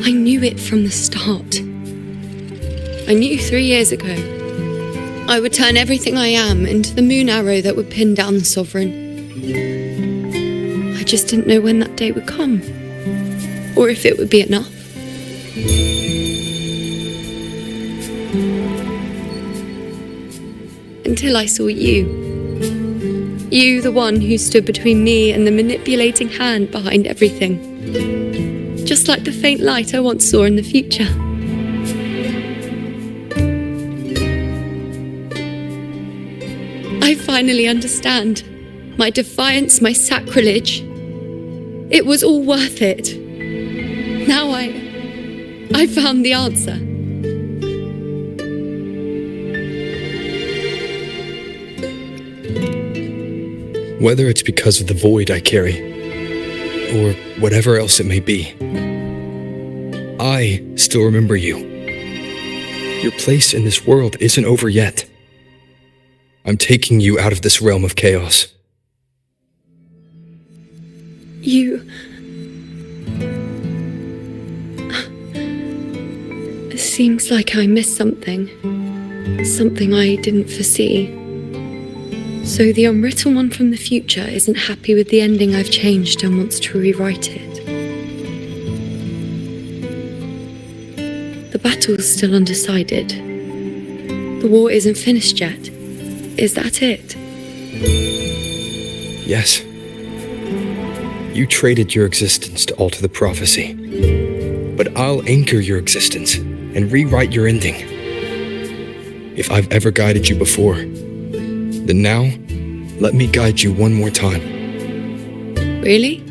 I knew it from the start. I knew 3 years ago I would turn everything I am into the moon arrow that would pin down the Sovereign. I just didn't know when that day would come, or if it would be enough. Until I saw you. You, the one who stood between me and the manipulating hand behind everything. Just like the faint light I once saw in the future. I finally understand. My defiance, my sacrilege. It was all worth it. Now I found the answer. Whether it's because of the void I carry, or whatever else it may be, I still remember you. Your place in this world isn't over yet. I'm taking you out of this realm of chaos. It seems like I missed something. Something I didn't foresee. So the unwritten one from the future isn't happy with the ending I've changed and wants to rewrite it. The battle's still undecided. The war isn't finished yet. Is that it? Yes. You traded your existence to alter the prophecy. But I'll anchor your existence and rewrite your ending. If I've ever guided you before, then now, let me guide you one more time. Really?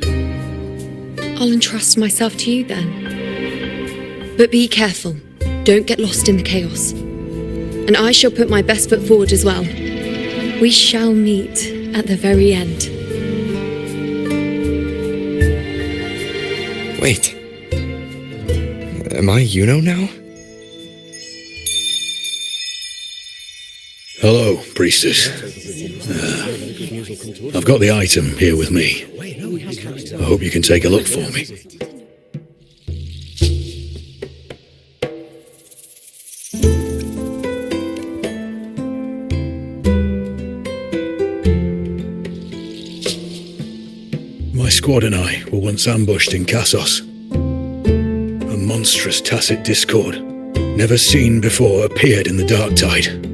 I'll entrust myself to you then. But be careful. Don't get lost in the chaos. And I shall put my best foot forward as well. We shall meet at the very end. Wait. Am I Iuno now? Hello, priestess. I've got the item here with me. I hope you can take a look for me. My squad and I were once ambushed in Kassos. A monstrous tacit discord, never seen before, appeared in the dark tide.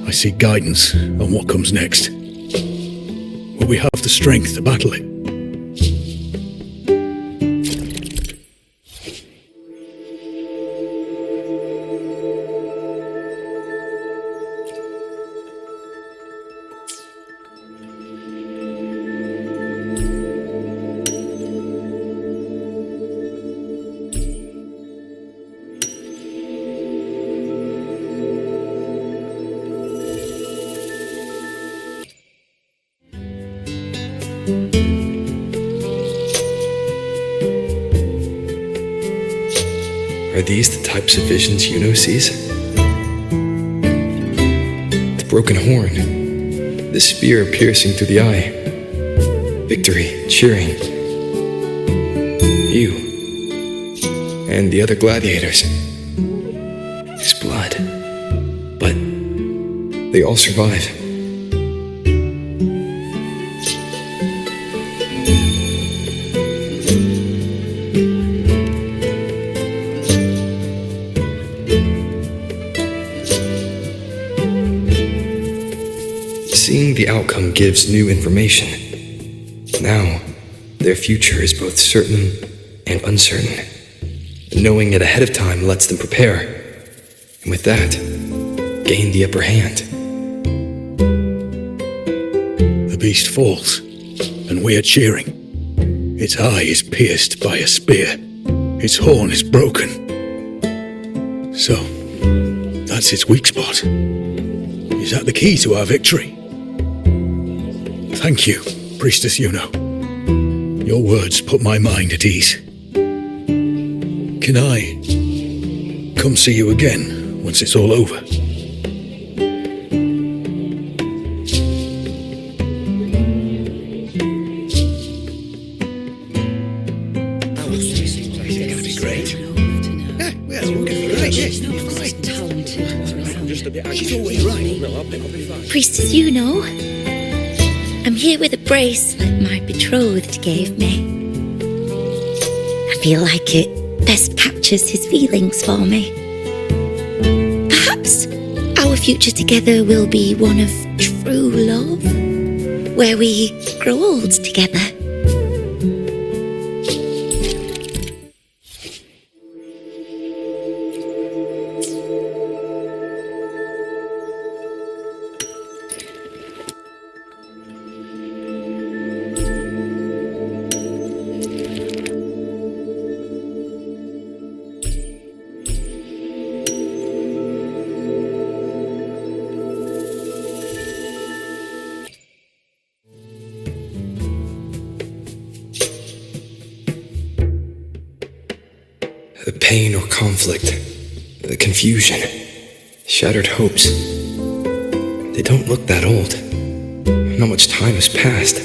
I seek guidance on what comes next. Will we have the strength to battle it? Are these the types of visions Iuno sees? The broken horn, the spear piercing through the eye, victory cheering, you, and the other gladiators. His blood, but they all survive. Seeing the outcome gives new information. Now, their future is both certain and uncertain. Knowing it ahead of time lets them prepare, and with that, gain the upper hand. The beast falls. and we are cheering. Its eye is pierced by a spear. Its horn is broken. So, that's its weak spot. Is that the key to our victory? Thank you, Priestess Iuno. Your words put my mind at ease. Can I come see you again once it's all over? Priestess Iuno, I'm here with a bracelet my betrothed gave me. I feel like it best captures his feelings for me. Perhaps our future together will be one of true love, where we grow old together. The pain or conflict, the confusion, shattered hopes. They don't look that old. Not much time has passed.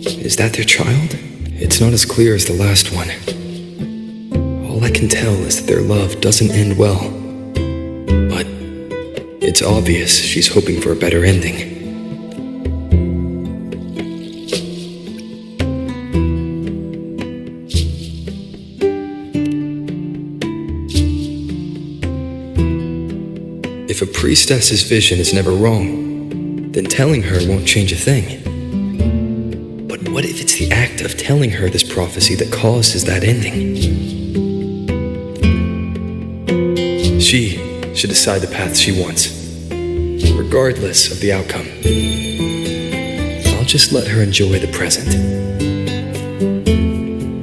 Is that their child? It's not as clear as the last one. All I can tell is that their love doesn't end well. But it's obvious she's hoping for a better ending. If a priestess's vision is never wrong, then telling her won't change a thing. But what if it's the act of telling her this prophecy that causes that ending? She should decide the path she wants, regardless of the outcome. I'll just let her enjoy the present.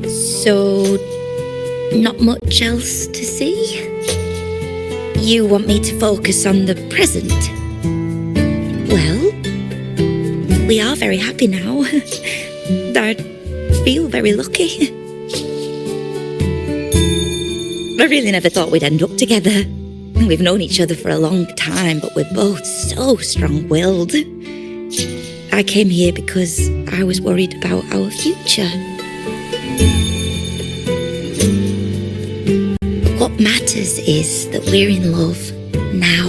So, not much else to see? You want me to focus on the present? Well, we are very happy now. I feel very lucky. I really never thought we'd end up together. We've known each other for a long time, but we're both so strong-willed. I came here because I was worried about our future. What matters is that we're in love now.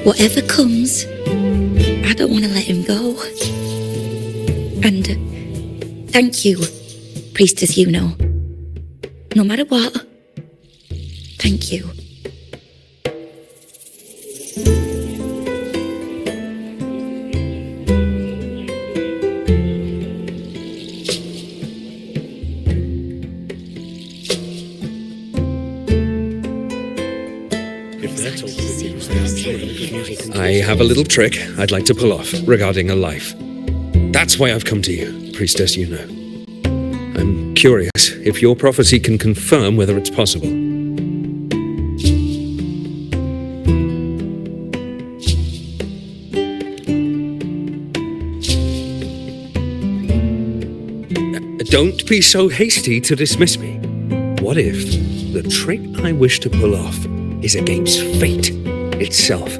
Whatever comes, I don't want to let him go. And thank you, Priestess Iuno. No matter what, thank you. I have a little trick I'd like to pull off regarding a life. That's why I've come to you, Priestess Iuno. I'm curious if your prophecy can confirm whether it's possible. Don't be so hasty to dismiss me. What if the trick I wish to pull off is against fate itself?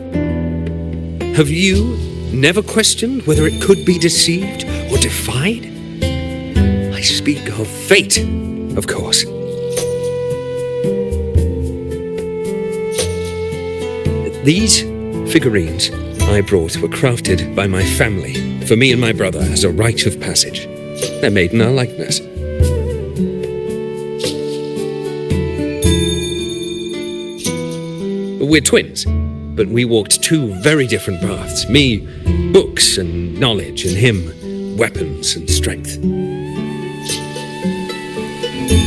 Have you never questioned whether it could be deceived or defied? I speak of fate, of course. These figurines I brought were crafted by my family for me and my brother as a rite of passage. They're made in our likeness. We're twins, but we walked two very different paths. Me, books and knowledge, and him, weapons and strength.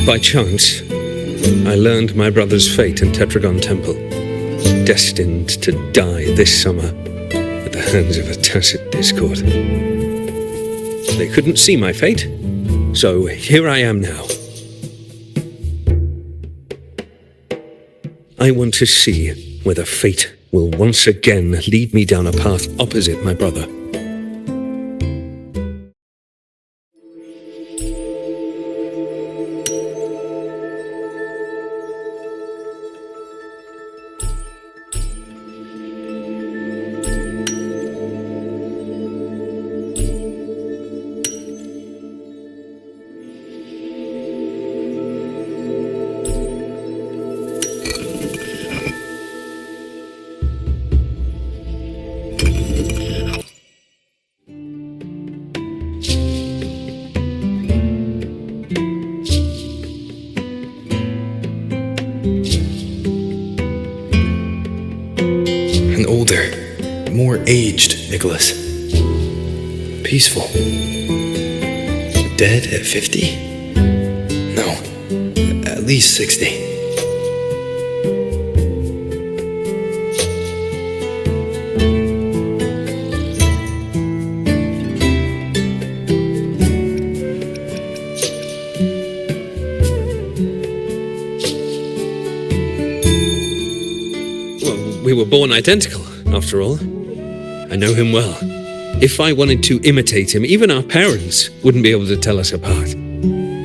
By chance, I learned my brother's fate in Tetragon Temple, destined to die this summer at the hands of a tacit discord. They couldn't see my fate, so here I am now. I want to see whether fate will once again lead me down a path opposite my brother. An older, more aged Nicholas. Peaceful. Dead at 50? No, at least 60. We were born identical, after all. I know him well. If I wanted to imitate him, even our parents wouldn't be able to tell us apart.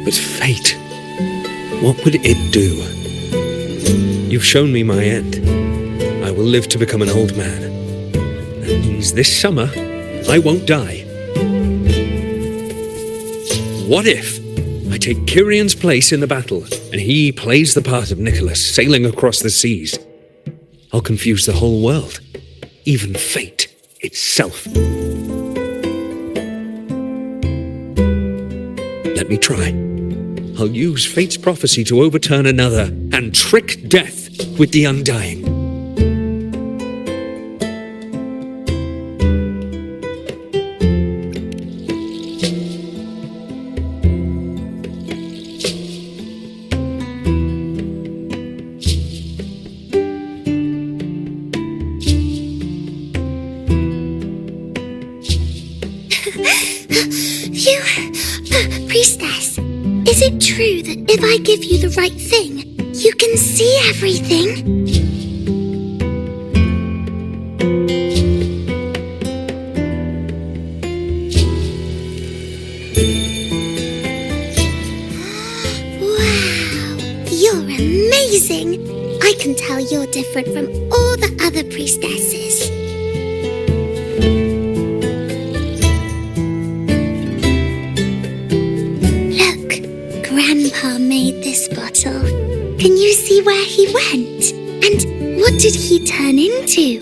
But fate, what would it do? You've shown me my end. I will live to become an old man. That means this summer, I won't die. What if I take Kyrion's place in the battle, and he plays the part of Nicholas sailing across the seas? I'll confuse the whole world, even fate itself. Let me try. I'll use fate's prophecy to overturn another and trick death with the undying. Priestess, is it true that if I give you the right thing, you can see everything? Wow, you're amazing! I can tell you're different from all the other priestesses. Grandpa made this bottle. Can you see where he went? And what did he turn into?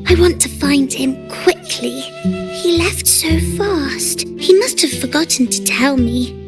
I want to find him quickly. He left so fast. He must have forgotten to tell me.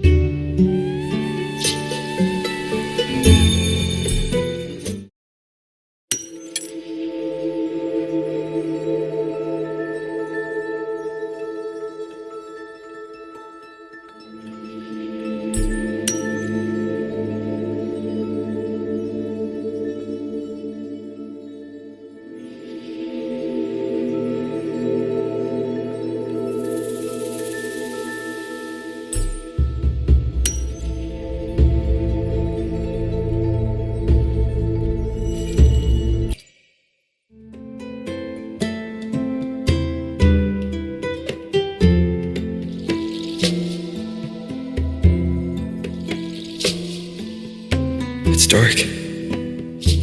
It's dark.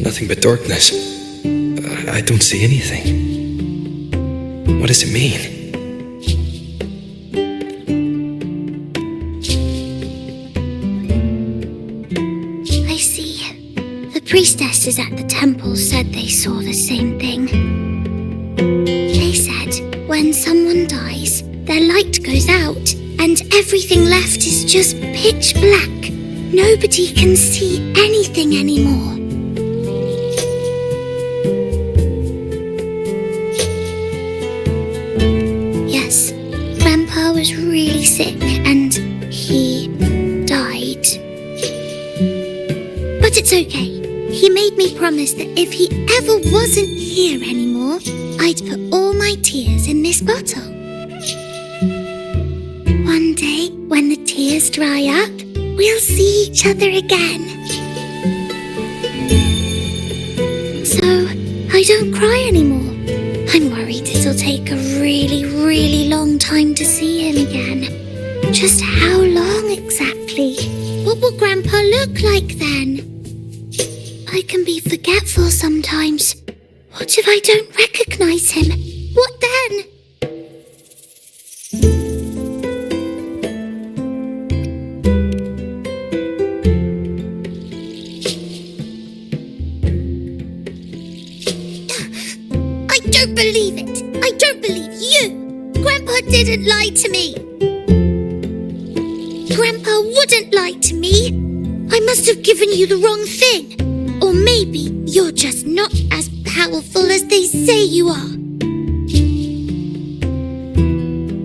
Nothing but darkness. I don't see anything. What does it mean? I see. The priestesses at the temple said they saw the same thing. They said when someone dies, their light goes out and everything left is just pitch black. Nobody can see anything anymore. Yes, Grandpa was really sick and he died. But it's okay. He made me promise that if he ever wasn't here anymore, I'd put all my tears in this bottle. one day, when the tears dry up, we'll see each other again. So, I don't cry anymore. I'm worried it'll take a really, really long time to see him again. Just how long exactly? What will Grandpa look like then? I can be forgetful sometimes. What if I don't recognize him? What then? I don't believe it. I don't believe you. Grandpa didn't lie to me. Grandpa wouldn't lie to me. I must have given you the wrong thing. Or maybe you're just not as powerful as they say you are.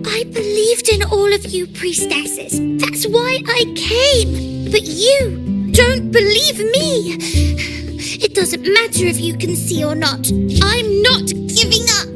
I believed in all of you priestesses. That's why I came. But you don't believe me. It doesn't matter if you can see or not. I'm not giving up.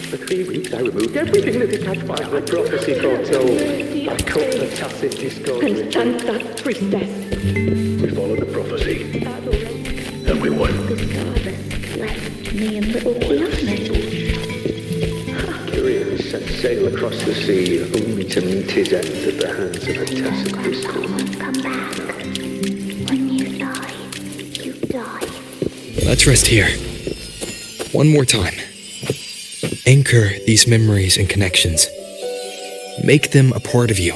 For 3 weeks I removed everything that attached by the prophecy foretold. I cut the tacit discord. And that priestess. We followed the prophecy. And we won. Left me and little Kiana. Kirian set sail across the sea, only to meet his end at the hands of a tacit discord. Come back. When you die, you die. Let's rest here. One more time. Anchor these memories and connections. Make them a part of you.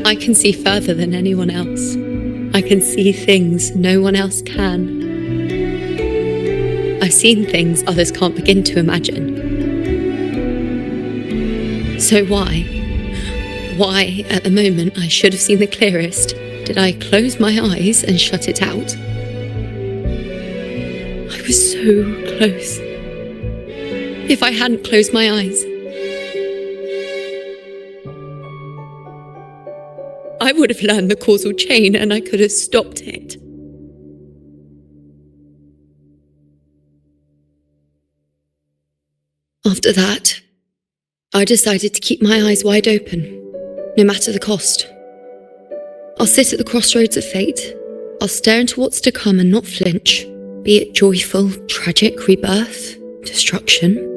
I can see further than anyone else. I can see things no one else can. I've seen things others can't begin to imagine. So why, at the moment I should have seen the clearest, did I close my eyes and shut it out? I was so close. If I hadn't closed my eyes, I would have learned the causal chain and I could have stopped it. After that, I decided to keep my eyes wide open, no matter the cost. I'll sit at the crossroads of fate. I'll stare into what's to come and not flinch, be it joyful, tragic, rebirth, destruction.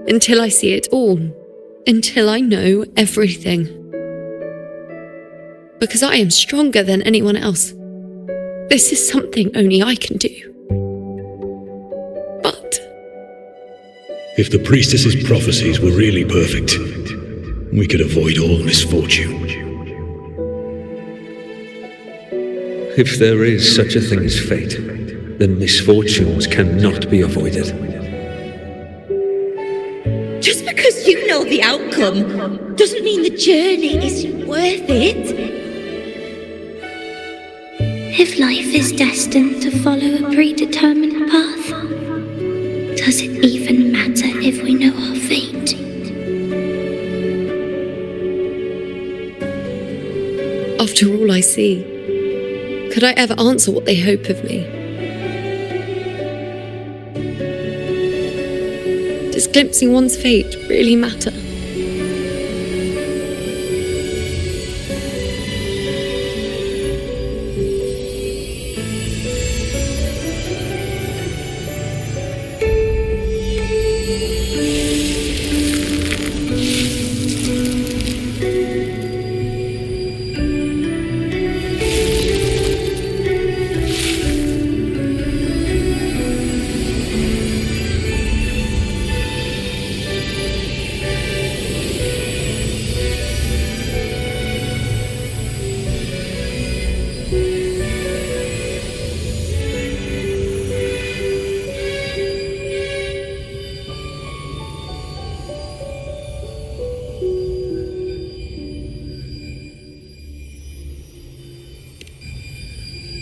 Until I see it all, until I know everything. because I am stronger than anyone else. This is something only I can do. But if the priestess's prophecies were really perfect, we could avoid all misfortune. If there is such a thing as fate, then misfortunes cannot be avoided. Just because you know the outcome doesn't mean the journey isn't worth it. If life is destined to follow a predetermined path, does it even matter if we know our fate? after all I see, could I ever answer what they hope of me? Does glimpsing one's fate really matter?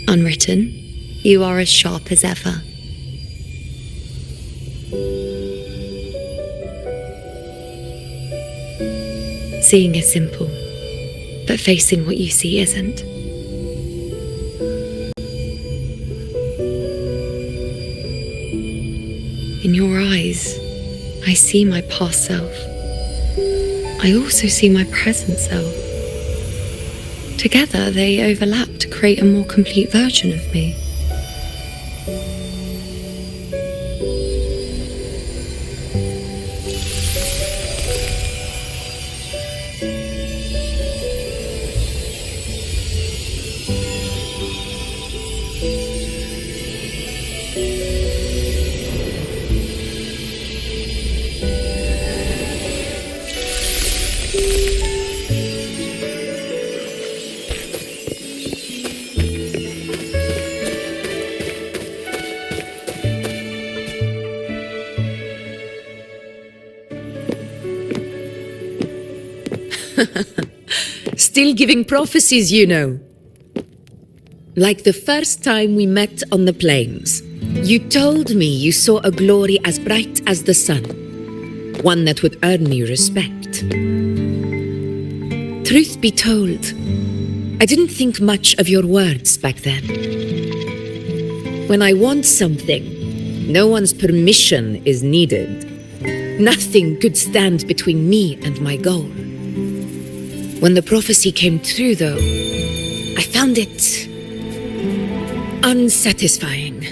Unwritten, you are as sharp as ever. Seeing is simple, but facing what you see isn't. In your eyes, I see my past self. I also see my present self. Together, they overlap to create a more complete version of me. Still giving prophecies, you know. Like the first time we met on the plains, you told me you saw a glory as bright as the sun, one that would earn me respect. Truth be told, I didn't think much of your words back then. When I want something, no one's permission is needed. Nothing could stand between me and my goal. When the prophecy came true, though, I found it unsatisfying.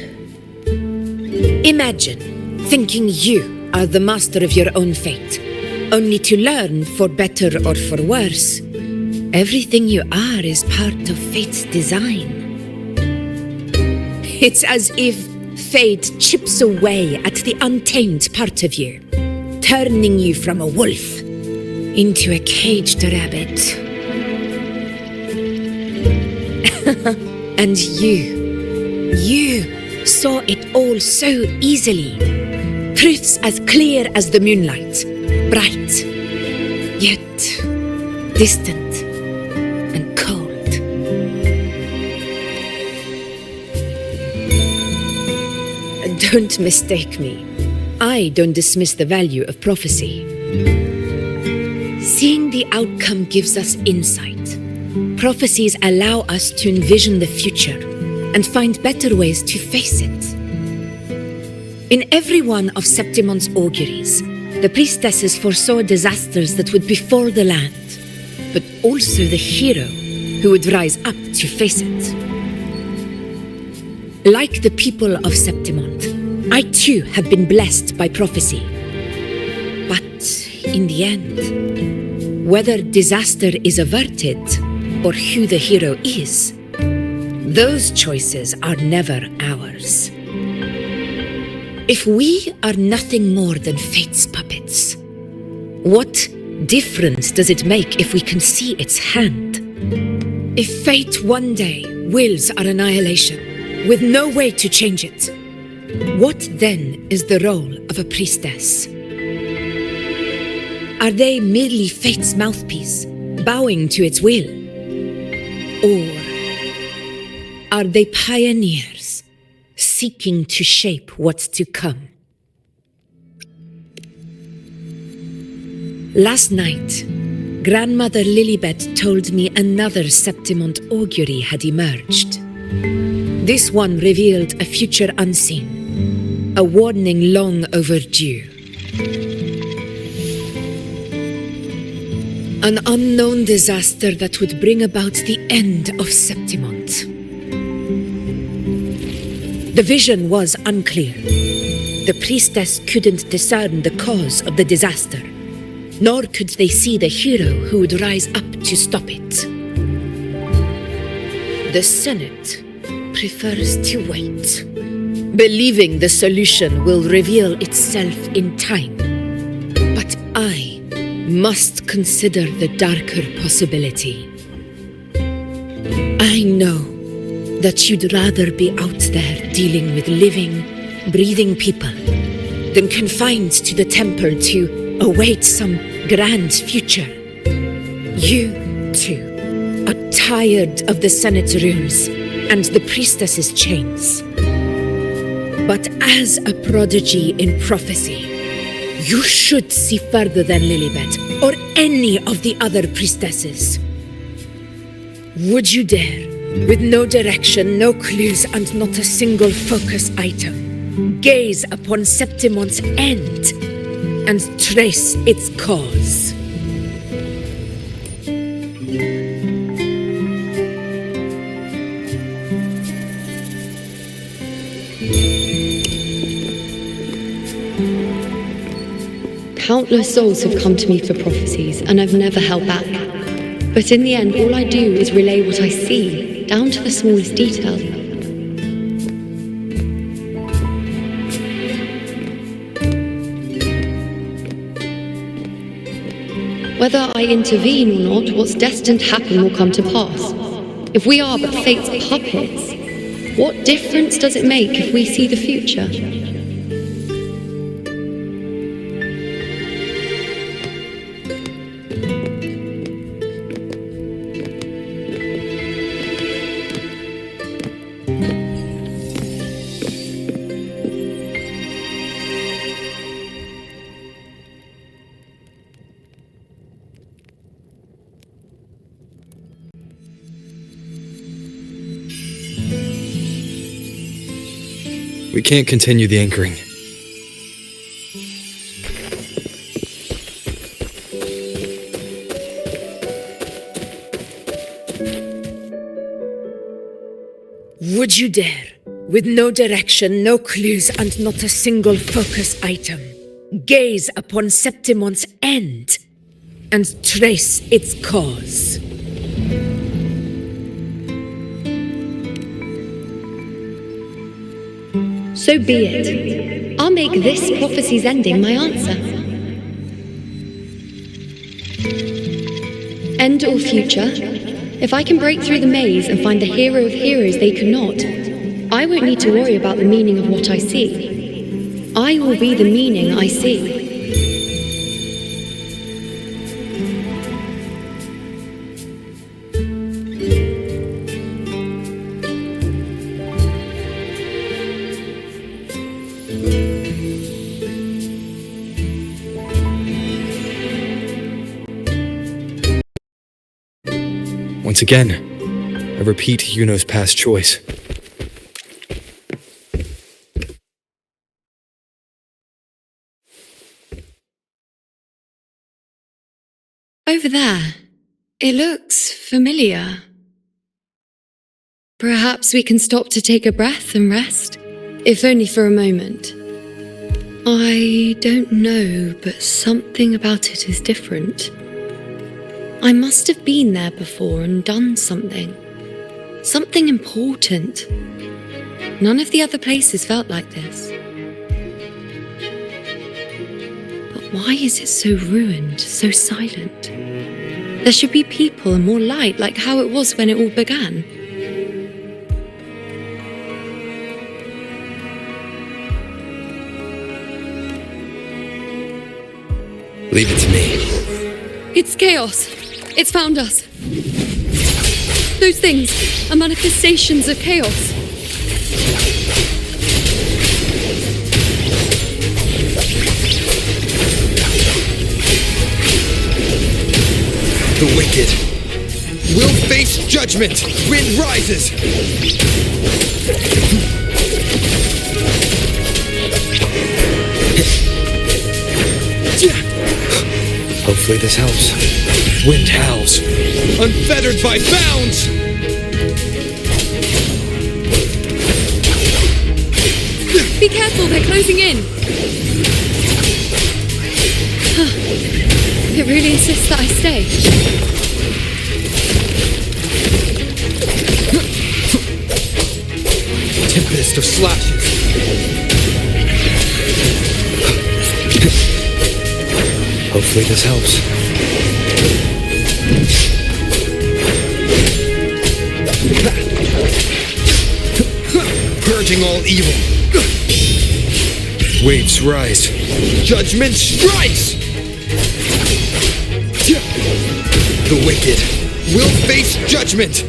Imagine thinking you are the master of your own fate, only to learn, for better or for worse, everything you are is part of fate's design. It's as if fate chips away at the untamed part of you, turning you from a wolf into a caged rabbit. And you saw it all so easily. Truths as clear as the moonlight, bright, yet distant and cold. Don't mistake me. I don't dismiss the value of prophecy. Seeing the outcome gives us insight. Prophecies allow us to envision the future and find better ways to face it. In every one of Septimon's auguries, the priestesses foresaw disasters that would befall the land, but also the hero who would rise up to face it. Like the people of Septimon, I too have been blessed by prophecy. But in the end, whether disaster is averted or who the hero is, those choices are never ours. If we are nothing more than fate's puppets, what difference does it make if we can see its hand? If fate one day wills our annihilation, with no way to change it, what then is the role of a priestess? Are they merely fate's mouthpiece, bowing to its will? Or are they pioneers, seeking to shape what's to come? Last night, Grandmother Lilibet told me another Septimont augury had emerged. This one revealed a future unseen, a warning long overdue. An unknown disaster that would bring about the end of Septimont. The vision was unclear. The priestess couldn't discern the cause of the disaster, nor could they see the hero who would rise up to stop it. The Senate prefers to wait, believing the solution will reveal itself in time. But I must consider the darker possibility. I know that you'd rather be out there dealing with living, breathing people than confined to the temple to await some grand future. You, too, are tired of the Senate's rules and the priestess's chains. But as a prodigy in prophecy, you should see further than Lilibet or any of the other priestesses. Would you dare, with no direction, no clues, and not a single focus item, gaze upon Septimont's end and trace its cause? Countless souls have come to me for prophecies, and I've never held back. But in the end, all I do is relay what I see, down to the smallest detail. Whether I intervene or not, what's destined to happen will come to pass. If we are but fate's puppets, what difference does it make if we see the future? We can't continue the anchoring. Would you dare, with no direction, no clues, and not a single focus item, gaze upon Septimont's end and trace its cause? So be it. I'll make this prophecy's ending my answer. End or future, if I can break through the maze and find the hero of heroes they could not, I won't need to worry about the meaning of what I see. I will be the meaning I see. Once again, I repeat Iuno's past choice. Over there, it looks familiar. Perhaps we can stop to take a breath and rest, if only for a moment. I don't know, but something about it is different. I must have been there before and done something. Something important. None of the other places felt like this. But why is it so ruined, so silent? There should be people and more light, like how it was when it all began. Leave it to me. It's chaos. It's found us. Those things are manifestations of chaos. The wicked will face judgment. Wind rises. Hopefully this helps. Wind howls, unfettered by bounds. Be careful, they're closing in. It really insists that I stay. Tempest of slashes. Hopefully this helps. Purging all evil. Waves rise. Judgment strikes! The wicked will face judgment!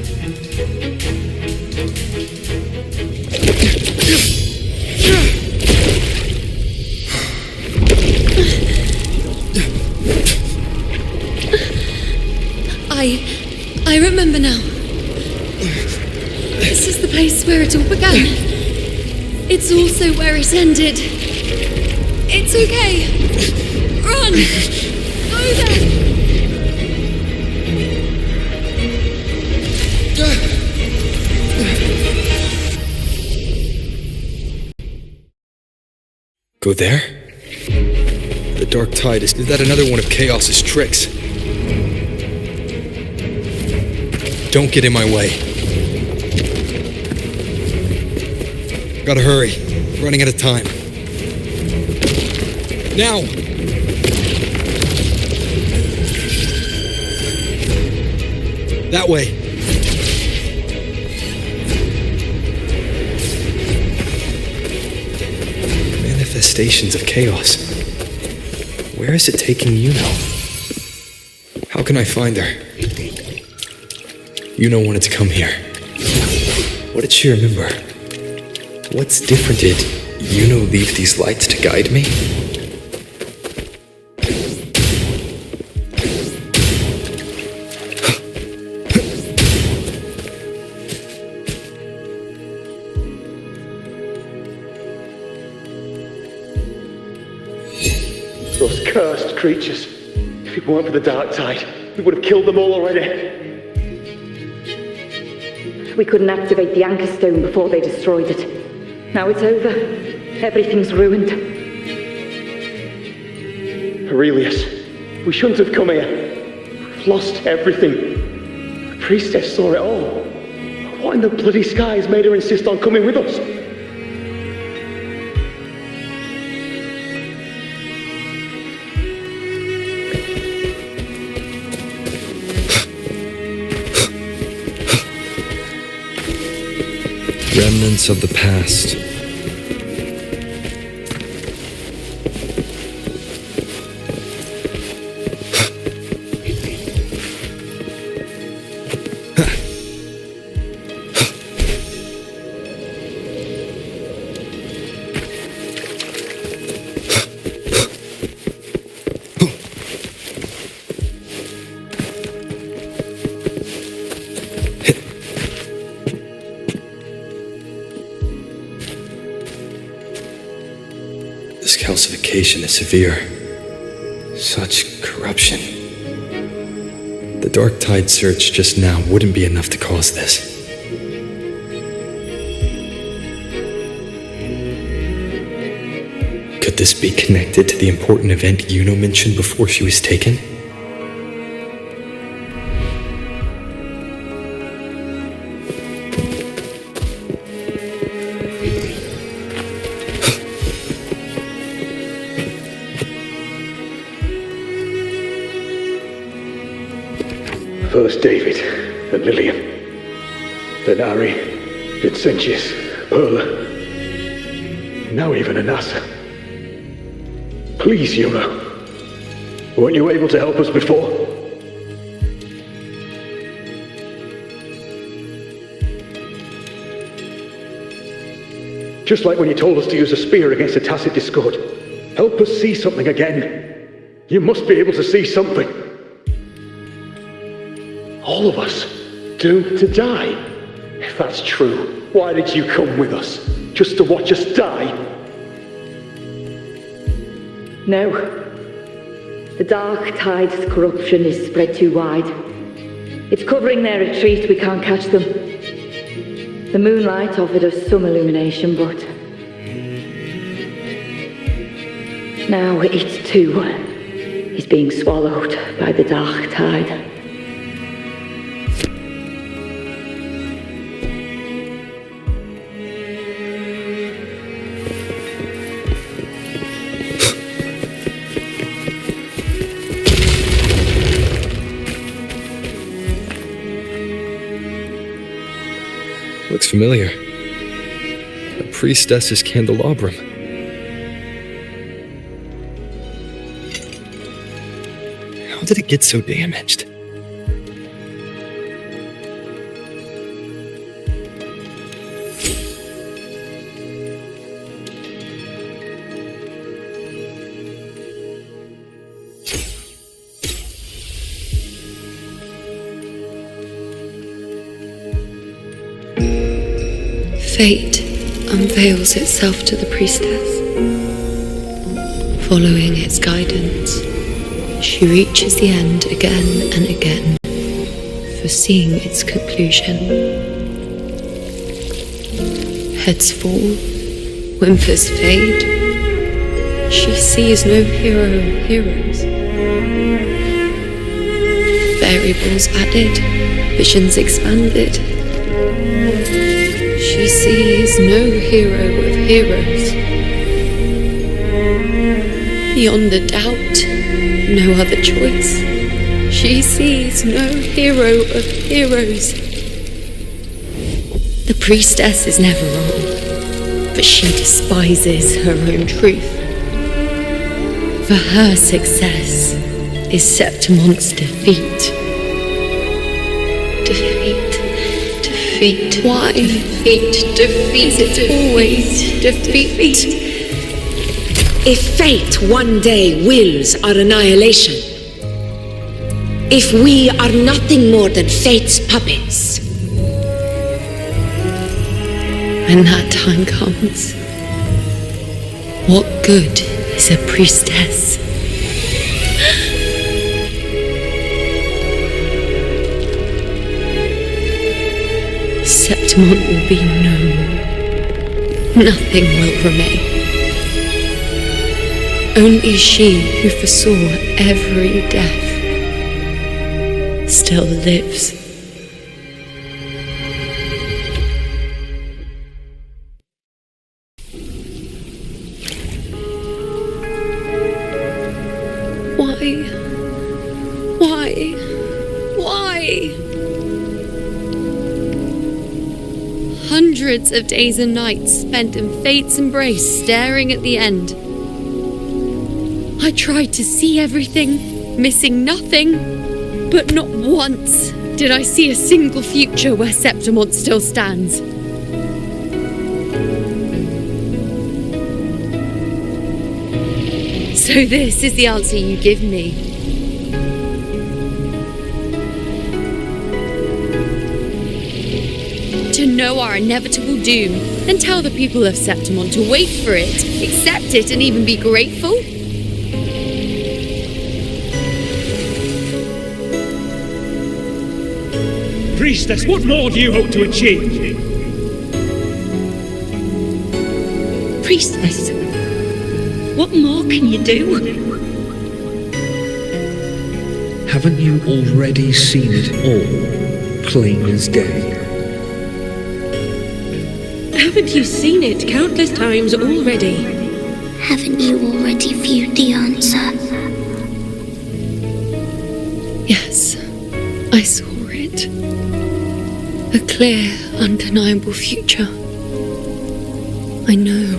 I remember now. This is the place where it all began. It's also where it ended. It's okay. Run! Go there! Go there? The dark tide is that another one of Chaos's tricks? Don't get in my way. Gotta hurry. Running out of time. Now! That way. Manifestations of chaos. Where is it taking Yuno? How can I find her? Yuno wanted to come here. What did she remember? What's different? Did Yuno leave these lights to guide me? Those cursed creatures. If it weren't for the dark tide, we would have killed them all already. We couldn't activate the anchor stone before they destroyed it. Now it's over. Everything's ruined. Aurelius, we shouldn't have come here. We've lost everything. The priestess saw it all. What in the bloody skies made her insist on coming with us? Remnants of the past. This calcification is severe. Such corruption. The dark tide surge just now wouldn't be enough to cause this. Could this be connected to the important event Yuno mentioned before she was taken? First David, then Lillian, then Harry, Vincentius, Perla, now even Anassa. Please, Iuno. Weren't you able to help us before? Just like when you told us to use a spear against a tacit discord. Help us see something again. You must be able to see something. All of us doomed to die. If that's true, why did you come with us? Just to watch us die? No. The Dark Tide's corruption is spread too wide. It's covering their retreat, we can't catch them. The moonlight offered us some illumination, but now it too is being swallowed by the Dark Tide. Looks familiar. A priestess's candelabrum. How did it get so damaged? Fate unveils itself to the priestess. Following its guidance, she reaches the end again and again, foreseeing its conclusion. Heads fall, whimpers fade. She sees no hero of heroes. Variables added, visions expanded. She sees no hero of heroes. Beyond a doubt, no other choice. She sees no hero of heroes. The priestess is never wrong, but she despises her own truth. For her success is Septimon's defeat. Defeat. Why? Defeat. It's always defeat. If fate one day wills our annihilation, if we are nothing more than fate's puppets, when that time comes, what good is a priestess? Septimon will be no more. Nothing will remain. Only she who foresaw every death still lives. Why? Hundreds of days and nights spent in fate's embrace, staring at the end. I tried to see everything, missing nothing, but not once did I see a single future where Septimon still stands. So this is the answer you give me. To know our inevitable doom, and tell the people of Septimon to wait for it, accept it, and even be grateful? Priestess, what more do you hope to achieve? Priestess, what more can you do? Haven't you already seen it all, plain as day? Haven't you seen it countless times already? Haven't you already viewed the answer? Yes, I saw A clear, undeniable future. I know.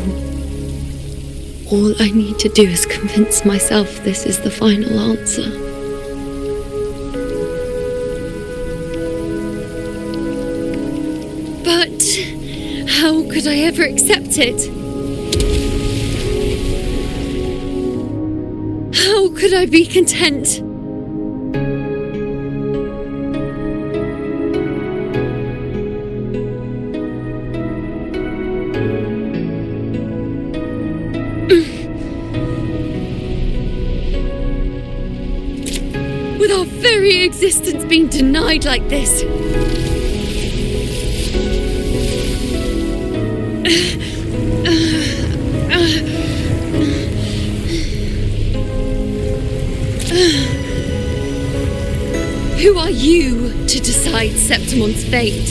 All I need to do is convince myself this is the final answer. But how could I ever accept it? How could I be content? With our very existence being denied like this. Who are you to decide Septimon's fate?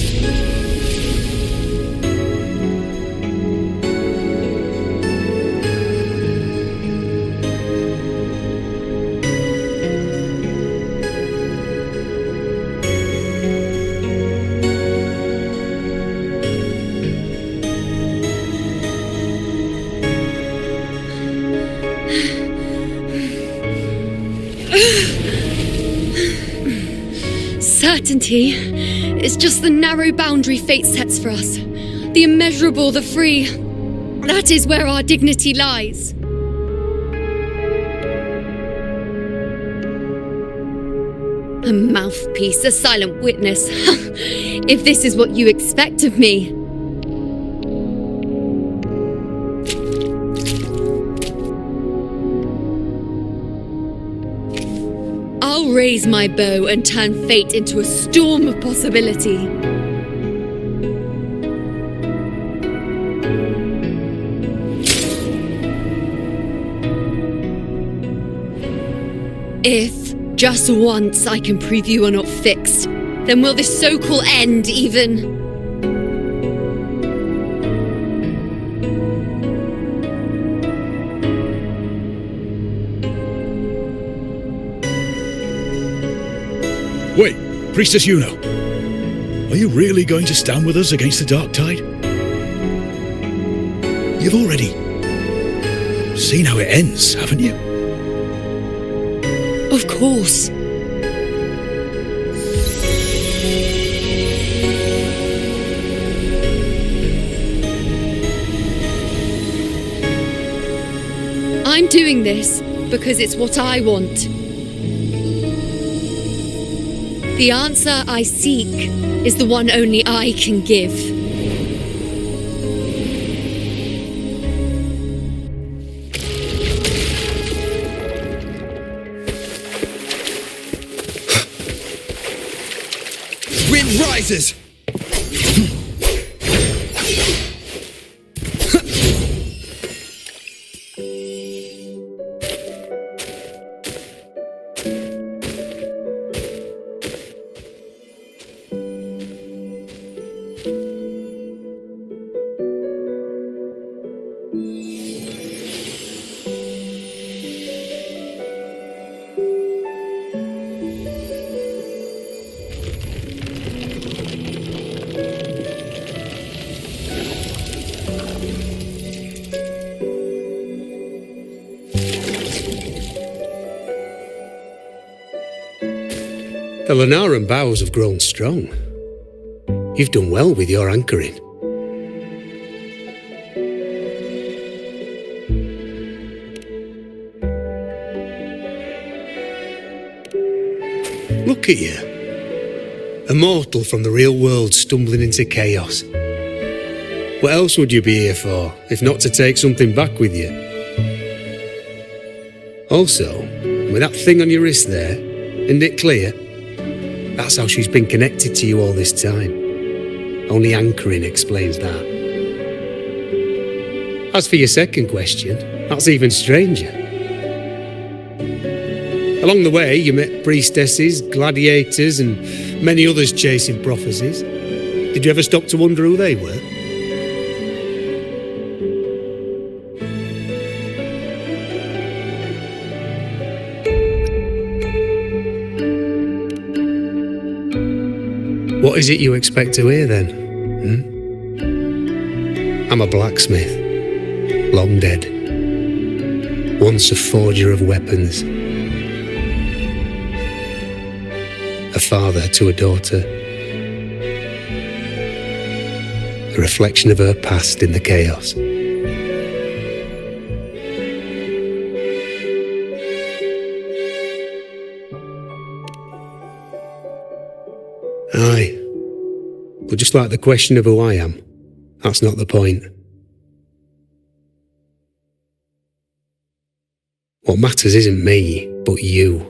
Certainty is just the narrow boundary fate sets for us. The immeasurable, the free. That is where our dignity lies. A mouthpiece, a silent witness. If this is what you expect of me. I'll raise my bow and turn fate into a storm of possibility. If, just once, I can prove you are not fixed, then will this so-called end even... Wait, Priestess Iuno. Are you really going to stand with us against the Dark Tide? You've already seen how it ends, haven't you? Of course. I'm doing this because it's what I want. The answer I seek is the one only I can give. Wind rises! The Lanaran bows have grown strong. You've done well with your anchoring. Look at you. A mortal from the real world stumbling into chaos. What else would you be here for, if not to take something back with you? Also, with that thing on your wrist there, isn't it clear? That's how she's been connected to you all this time. Only anchoring explains that. As for your second question, that's even stranger. Along the way, you met priestesses, gladiators, and many others chasing prophecies. Did you ever stop to wonder who they were? What is it you expect to hear then? I'm a blacksmith, long dead. Once a forger of weapons. A father to a daughter. A reflection of her past in the chaos. Aye, but just like the question of who I am, that's not the point. What matters isn't me, but you.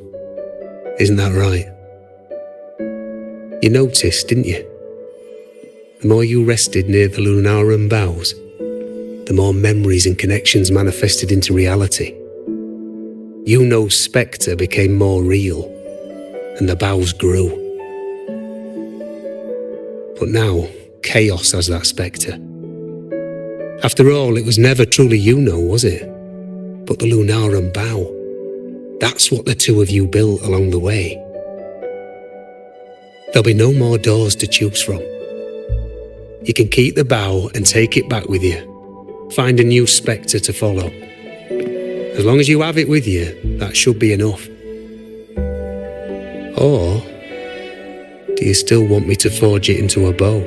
Isn't that right? You noticed, didn't you? The more you rested near the Lunarum boughs, the more memories and connections manifested into reality. Iuno's spectre became more real, and the boughs grew. But now, chaos has that spectre. After all, it was never truly Iuno, was it? But the Lunarum bough. That's what the two of you built along the way. There'll be no more doors to choose from. You can keep the bough and take it back with you. Find a new spectre to follow. As long as you have it with you, that should be enough. Or do you still want me to forge it into a bow?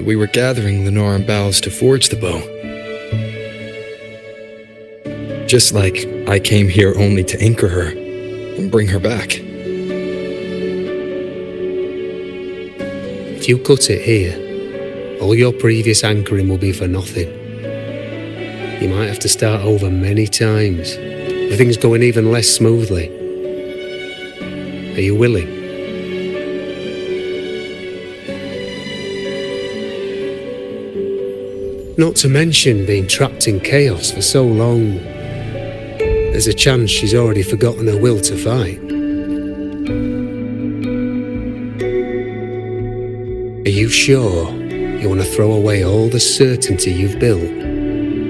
We were gathering Lunarum boughs to forge the bow. Just like I came here only to anchor her and bring her back. If you cut it here, all your previous anchoring will be for nothing. You might have to start over many times, with things going even less smoothly. Are you willing? Not to mention being trapped in chaos for so long. There's a chance she's already forgotten her will to fight. Are you sure you want to throw away all the certainty you've built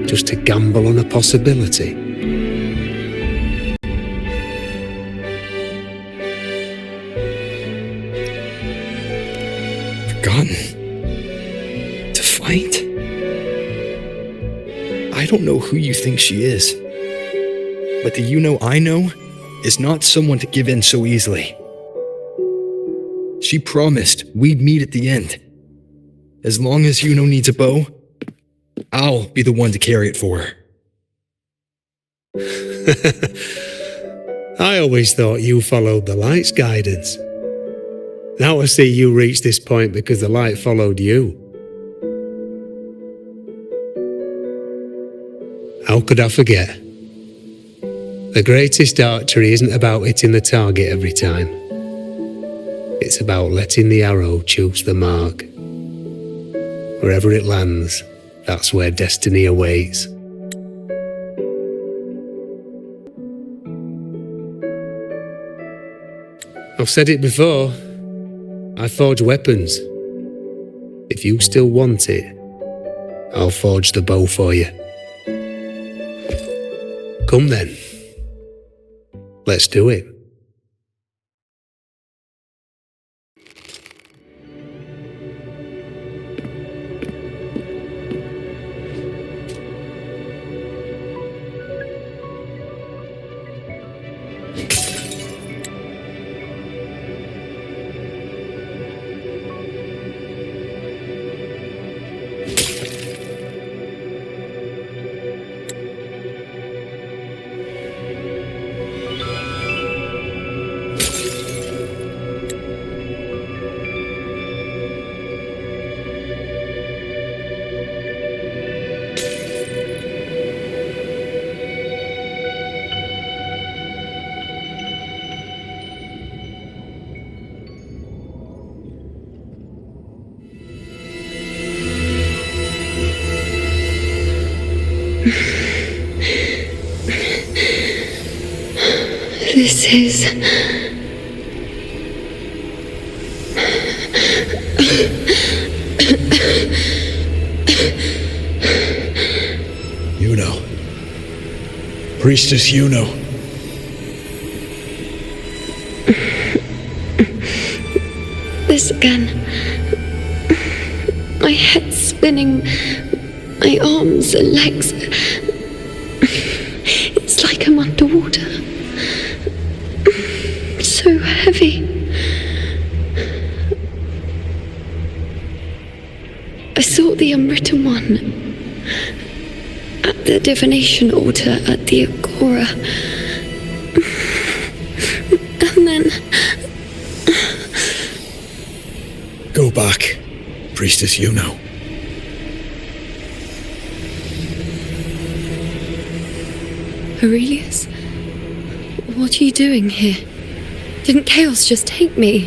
just to gamble on a possibility? Forgotten? To fight? I don't know who you think she is, but the Iuno I know is not someone to give in so easily. She promised we'd meet at the end. As long as Iuno needs a bow, I'll be the one to carry it for her. I always thought you followed the light's guidance. Now I see you reached this point because the light followed you. How could I forget? The greatest archery isn't about hitting the target every time. It's about letting the arrow choose the mark. Wherever it lands, that's where destiny awaits. I've said it before. I forge weapons. If you still want it, I'll forge the bow for you. Come then. Let's do it. This is... Iuno. Priestess Iuno. this again. My head spinning, my arms and legs. It's like I'm underwater. So heavy. I saw the unwritten one at the divination altar at the agora. And then... Go back, Priestess Iuno. Aurelius? What are you doing here? Didn't chaos just take me?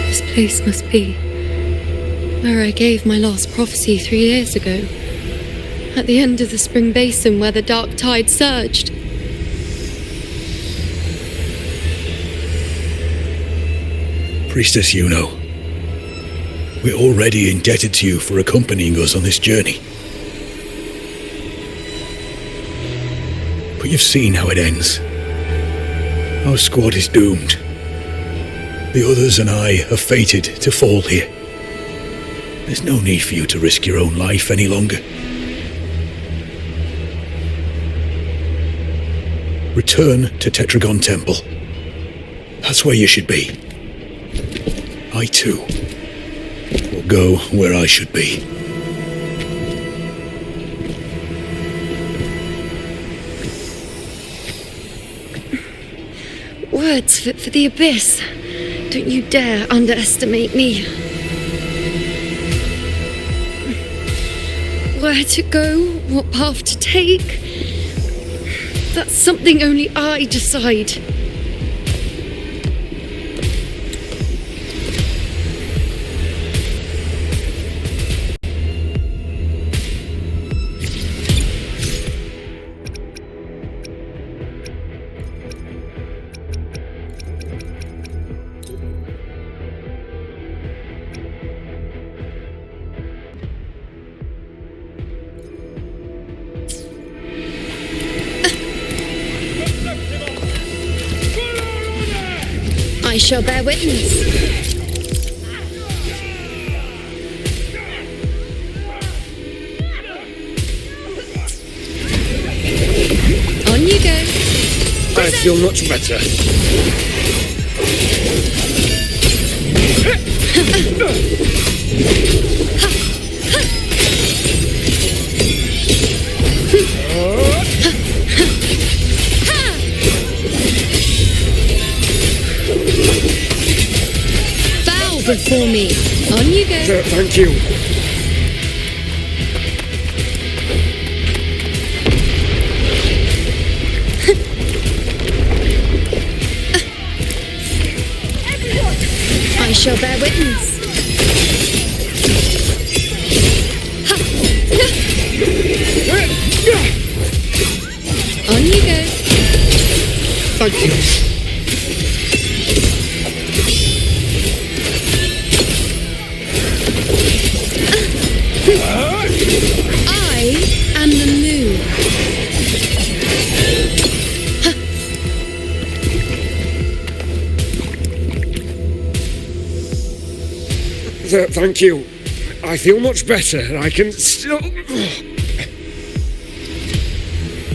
This place must be where I gave my last prophecy 3 years ago. At the end of the spring basin where the dark tide surged. Priestess Iuno, we're already indebted to you for accompanying us on this journey. But you've seen how it ends. Our squad is doomed. The others and I are fated to fall here. There's no need for you to risk your own life any longer. Return to Tetragon Temple. That's where you should be. I too will go where I should be. Words fit for the abyss. Don't you dare underestimate me. Where to go, what path to take, that's something only I decide. I shall bear witness. On you go. I feel much better. Before me. On you go. Thank you. I shall bear witness. On you go. Thank you. I am the moon. Thank you. I feel much better. I can still...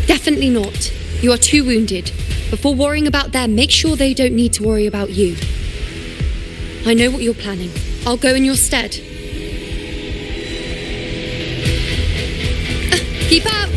Definitely not. You are too wounded. Before worrying about them, make sure they don't need to worry about you. I know what you're planning. I'll go in your stead. Keep up!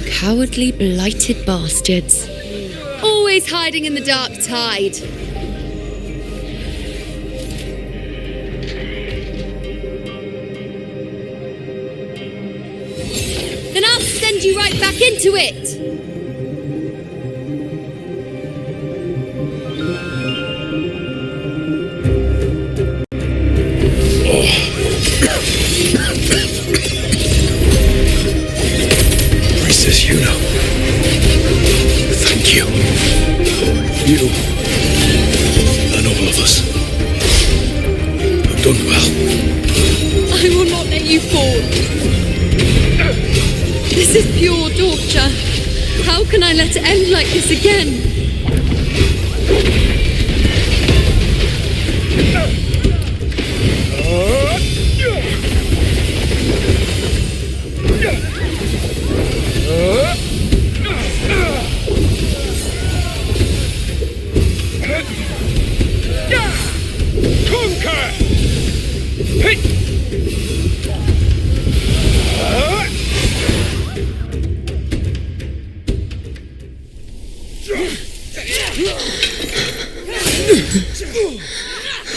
Cowardly, blighted bastards. Always hiding in the dark tide. Then I'll send you right back into it! done well. I will not let you fall. This is pure torture. How can I let it end like this again?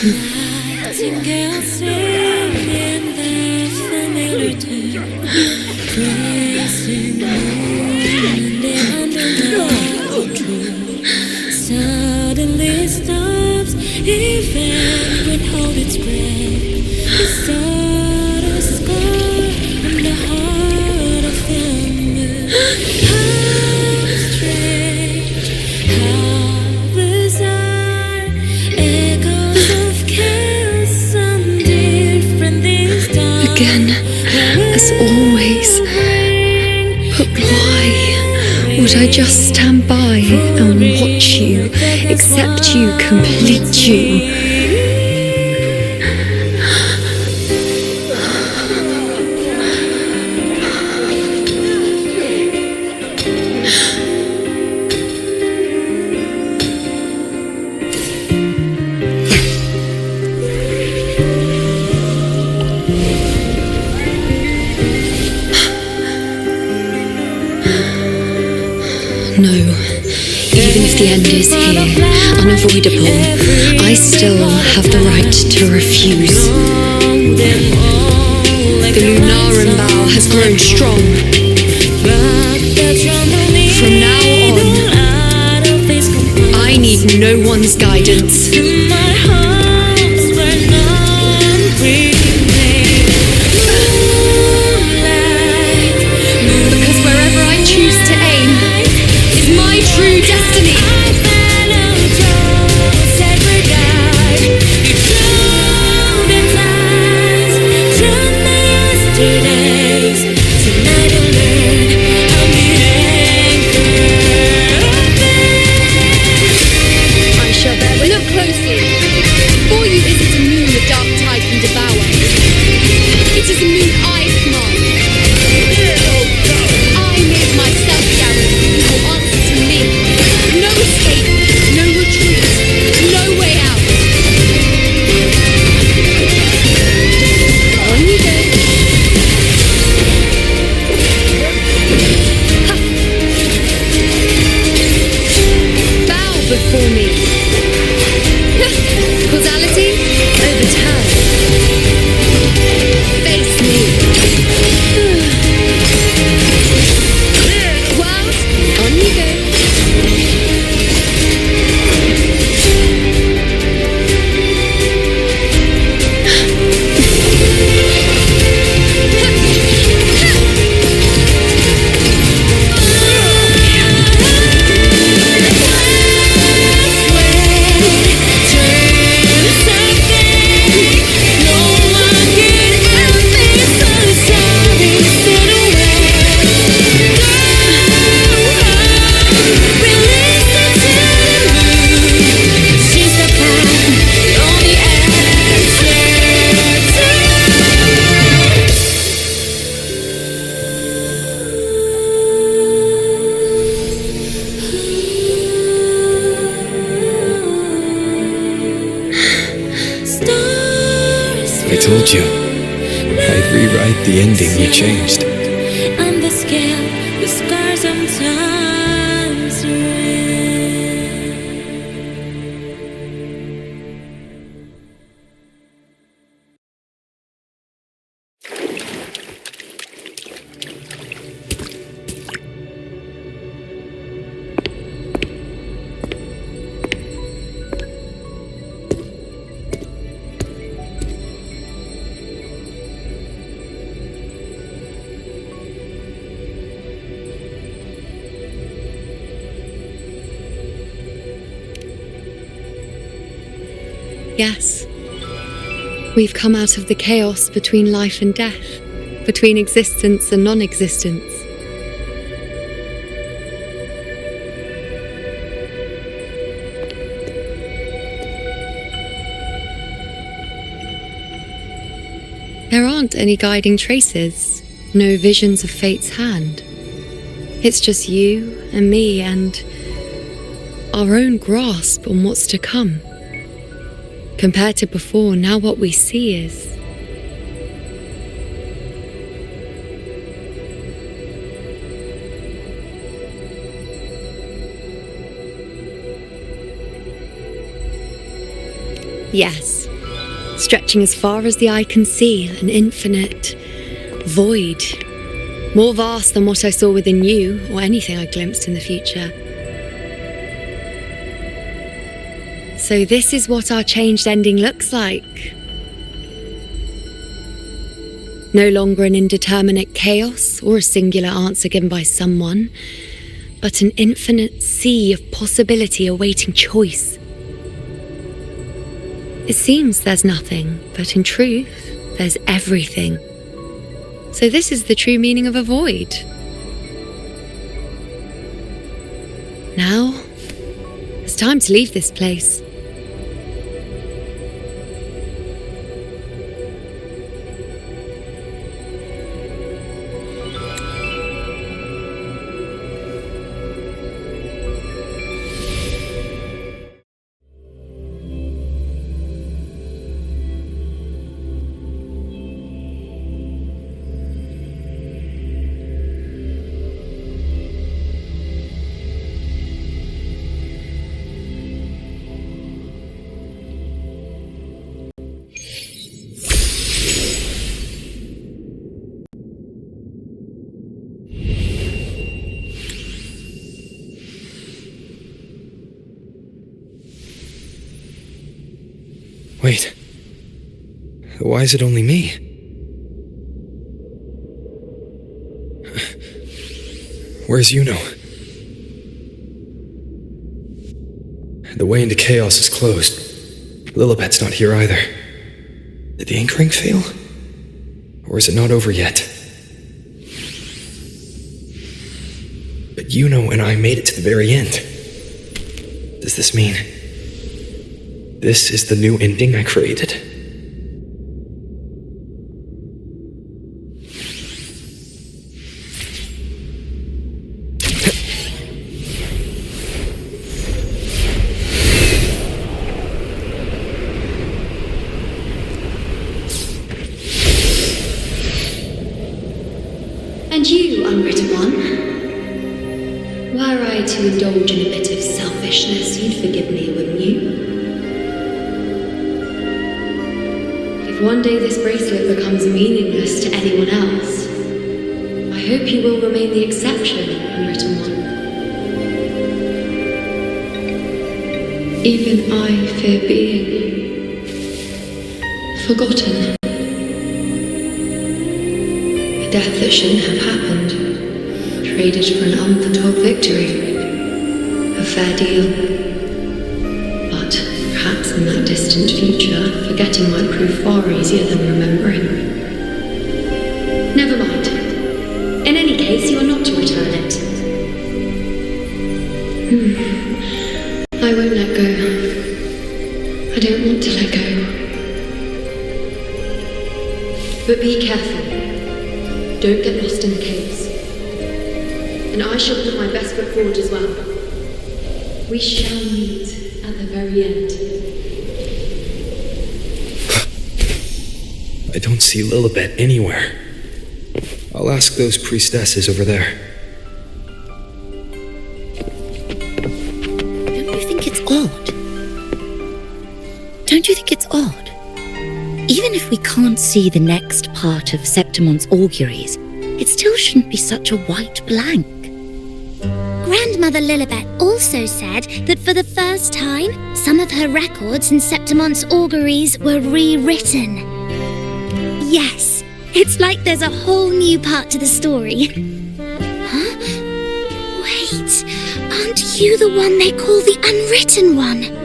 Nightingale singing their familiar tune, praising the moon and the undeniable truth. Suddenly stops, even withhold its breath. The stardust scar from the heart of the moon. How strange, how bizarre, echoes of chaos and different these days. Again, as always. But why would I just stand by and watch you, accept you, complete you? No, even if the end is here, unavoidable, I still have the right to refuse. The Lunaran vow has grown strong. From now on, I need no one's guidance. Because wherever I choose to aim is my true destiny. I shall bear with. Look closely. Before you isn't a moon the dark tide can devour. It is a moon I command. I made myself Garen. You will answer to me. No escape, no retreat, no way out. On you go. Ha. Bow before me. Causality, overturn. Face me. World, on you go. I told you. I'd rewrite the ending you changed. On the scale, the scars sometimes Yes. We've come out of the chaos between life and death, between existence and non-existence. There aren't any guiding traces, no visions of fate's hand. It's just you and me and our own grasp on what's to come. Compared to before, now what we see is... Yes, stretching as far as the eye can see, an infinite void. More vast than what I saw within you, or anything I glimpsed in the future. So this is what our changed ending looks like. No longer an indeterminate chaos or a singular answer given by someone, but an infinite sea of possibility awaiting choice. It seems there's nothing, but in truth, there's everything. So this is the true meaning of a void. Now, it's time to leave this place. Wait. Why is it only me? Where's Iuno? The way into chaos is closed. Lilibet's not here either. Did the ink ring fail? Or is it not over yet? But Iuno and I made it to the very end. Does this mean... this is the new ending I created? And you, unwritten one, were I to indulge in a bit of selfishness, you'd forgive me, wouldn't you? If one day this bracelet becomes meaningless to anyone else, I hope you will remain the exception, unwritten one. Even I fear being forgotten. A death that shouldn't have happened, traded for an unforetold victory. A fair deal. But perhaps in that distant future, forgetting might prove far easier than remembering. Never mind. In any case, you are not to return it. I won't let go. I don't want to let go. But be careful. Don't get lost in the caves. And I shall put my best foot forward as well. We shall meet at the very end. I don't see Lilibet anywhere. I'll ask those priestesses over there. Don't you think it's odd? Even if we can't see the next part of Septimon's auguries, it still shouldn't be such a white blank. Grandmother Lilibet also said that for the first time, some of her records in Septimon's auguries were rewritten. Yes, it's like there's a whole new part to the story. Huh? Wait, aren't you the one they call the unwritten one?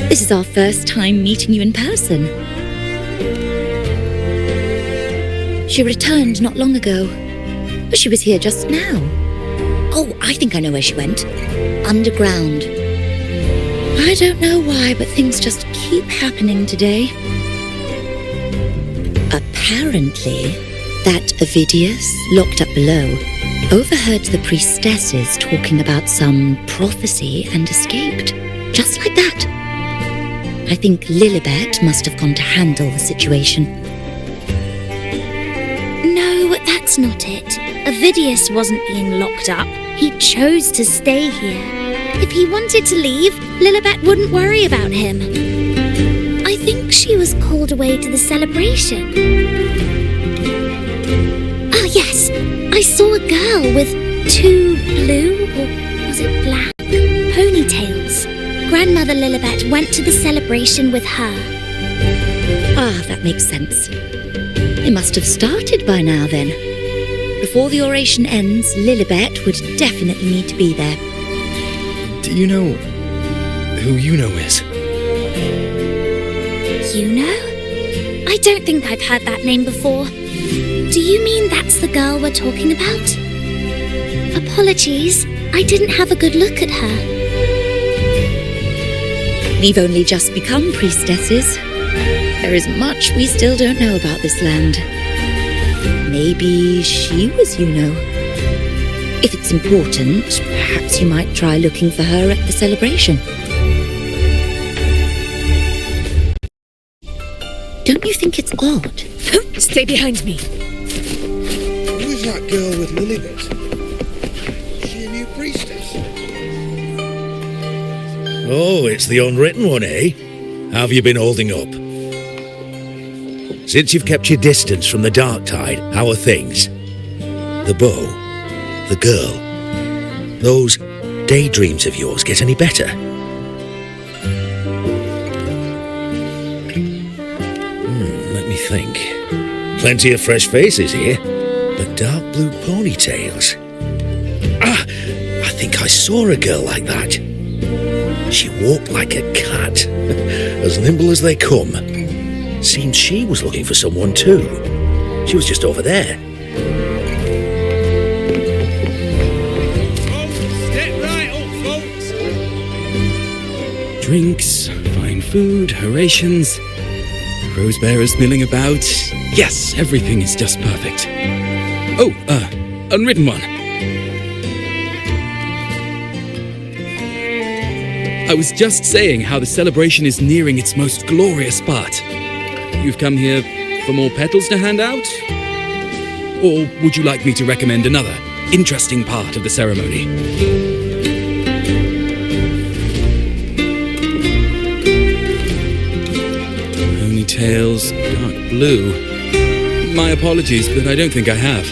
This is our first time meeting you in person. She returned not long ago, but she was here just now. Oh, I think I know where she went. Underground. I don't know why, but things just keep happening today. Apparently, that Ovidius, locked up below, overheard the priestesses talking about some prophecy and escaped. Just like that. I think Lilibet must have gone to handle the situation. No, that's not it. Ovidius wasn't being locked up. He chose to stay here. If he wanted to leave, Lilibet wouldn't worry about him. I think she was called away to the celebration. Ah, yes. I saw a girl with 2 blue, or was it black, ponytails. Grandmother Lilibet went to the celebration with her. Ah, that makes sense. It must have started by now then. Before the oration ends, Lilibet would definitely need to be there. Do you know who Iuno is? Iuno? I don't think I've heard that name before. Do you mean that's the girl we're talking about? Apologies, I didn't have a good look at her. We've only just become priestesses. There is much we still don't know about this land. Maybe she was Iuno. If it's important, perhaps you might try looking for her at the celebration. Don't you think it's odd? Stay behind me. Who's that girl with Lilibet? Is she a new priestess? Oh, it's the unwritten one, eh? How have you been holding up? Since you've kept your distance from the dark tide, how are things? The bow, the girl, those daydreams of yours get any better? Let me think. Plenty of fresh faces here, but dark blue ponytails. Ah, I think I saw a girl like that. She walked like a cat, as nimble as they come. Seemed she was looking for someone too. She was just over there. Step right up, folks. Drinks, fine food, orations, rose bearers milling about. Yes, everything is just perfect. Oh, unwritten one. I was just saying how the celebration is nearing its most glorious part. You've come here for more petals to hand out? Or would you like me to recommend another interesting part of the ceremony? Ponytails, dark blue. My apologies, but I don't think I have.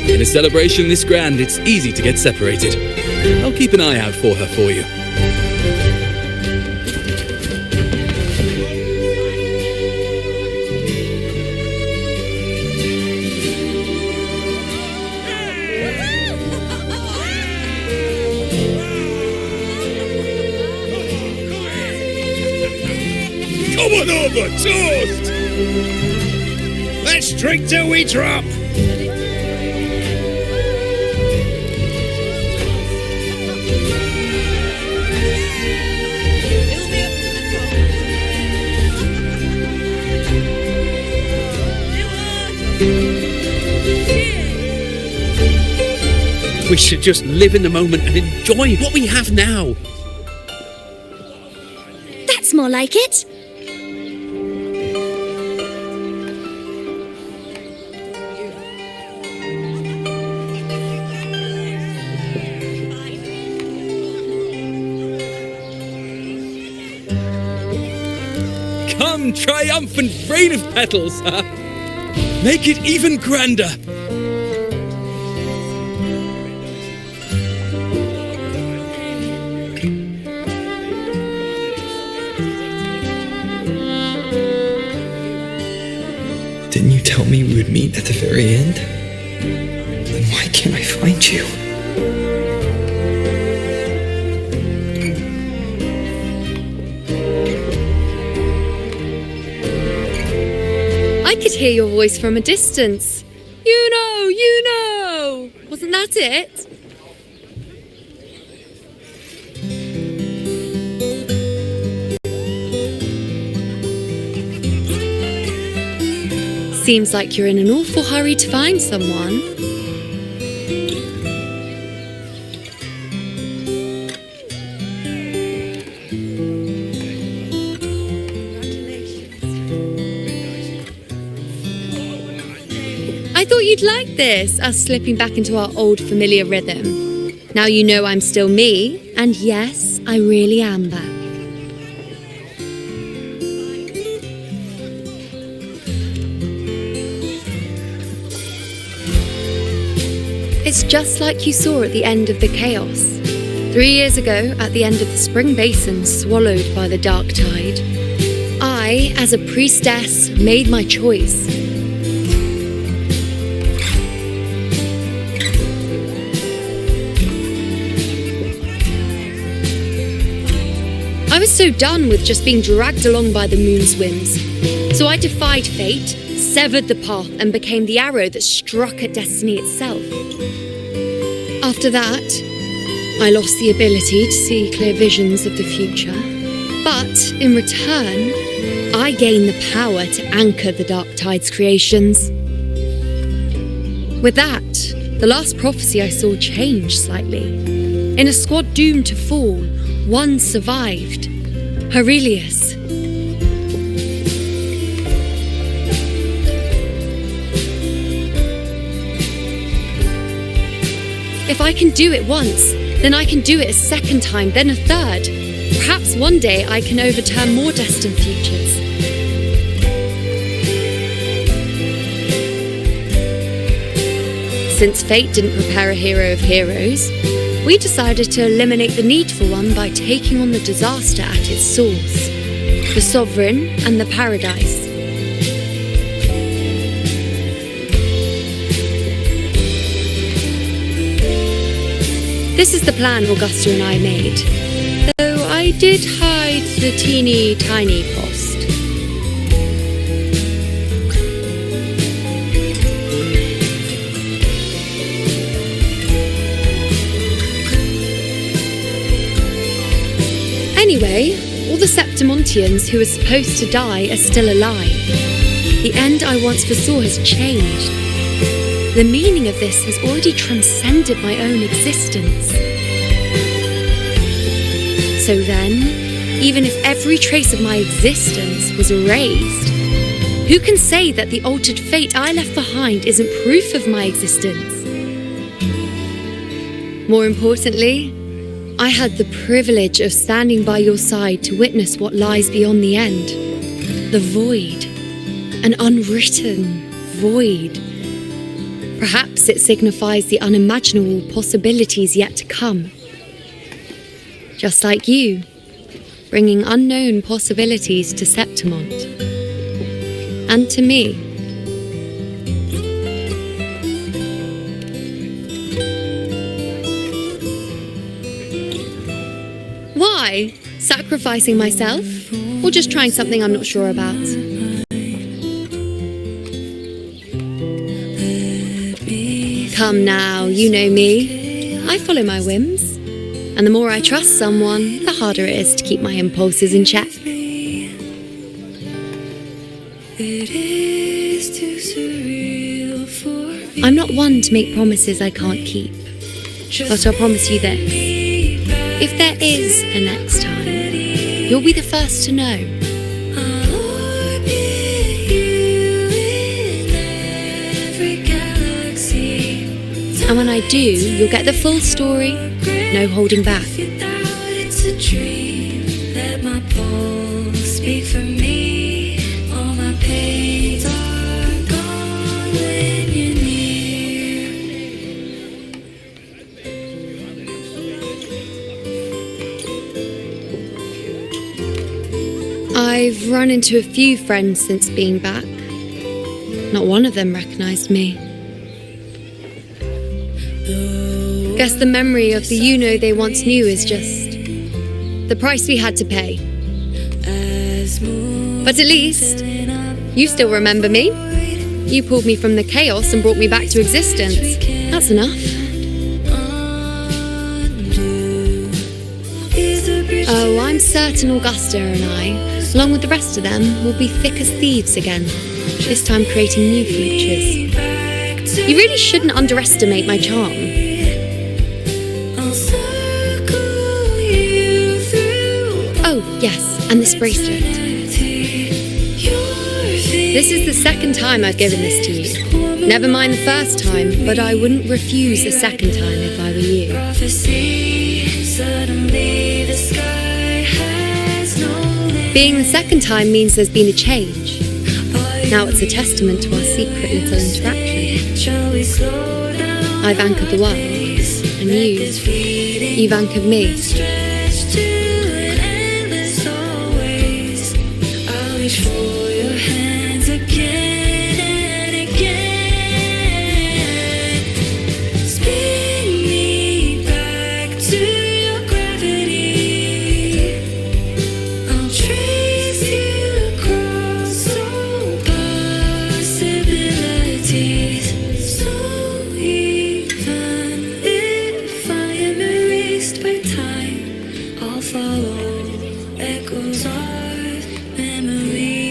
In a celebration this grand, it's easy to get separated. I'll keep an eye out for her for you. Come on over, toast! Let's drink till we drop! We should just live in the moment and enjoy what we have now. That's more like it. Come, triumphant rain of petals! Make it even grander! Didn't you tell me we would meet at the very end? Then why can't I find you? hear your voice from a distance. Iuno! Wasn't that it? Seems like you're in an awful hurry to find someone. I thought you'd like this, us slipping back into our old familiar rhythm. Now you know I'm still me, and yes, I really am back. It's just like you saw at the end of the chaos. 3 years ago, at the end of the spring basin swallowed by the dark tide, I, as a priestess, made my choice. I was so done with just being dragged along by the moon's whims. So I defied fate, severed the path, and became the arrow that struck at destiny itself. After that, I lost the ability to see clear visions of the future. But in return, I gained the power to anchor the dark tide's creations. With that, the last prophecy I saw changed slightly. In a squad doomed to fall, one survived. Aurelius. If I can do it once, then I can do it a second time, then a third. Perhaps one day I can overturn more destined futures. Since fate didn't prepare a hero of heroes, we decided to eliminate the need for one by taking on the disaster at its source, the Sovereign and the Paradise. This is the plan Augusta and I made, though I did hide the teeny tiny cost. Anyway, all the Septimontians who were supposed to die are still alive. The end I once foresaw has changed. The meaning of this has already transcended my own existence. So then, even if every trace of my existence was erased, who can say that the altered fate I left behind isn't proof of my existence? More importantly, I had the privilege of standing by your side to witness what lies beyond the end. The void. An unwritten void. Perhaps it signifies the unimaginable possibilities yet to come. Just like you, bringing unknown possibilities to Septimont. And to me. Why? Sacrificing myself? Or just trying something I'm not sure about? Come now, you know me. I follow my whims. And the more I trust someone, the harder it is to keep my impulses in check. I'm not one to make promises I can't keep. But I'll promise you this. If there is a next time, you'll be the first to know. And when I do, you'll get the full story, no holding back. It's a dream, let my pulse speak for me. All my pains are gone when you're near. I've run into a few friends since being back. Not one of them recognized me. Guess the memory of the iuno they once knew is just the price we had to pay. But at least, you still remember me. You pulled me from the chaos and brought me back to existence. That's enough. Oh, I'm certain Augusta and I, along with the rest of them, will be thick as thieves again, this time creating new futures. You really shouldn't underestimate my charm. Oh, yes, and this bracelet. This is the second time I've given this to you. Never mind the first time, but I wouldn't refuse a second time if I were you. Being the second time means there's been a change. Now it's a testament to our secret little interaction. I've anchored the world, and you've anchored me.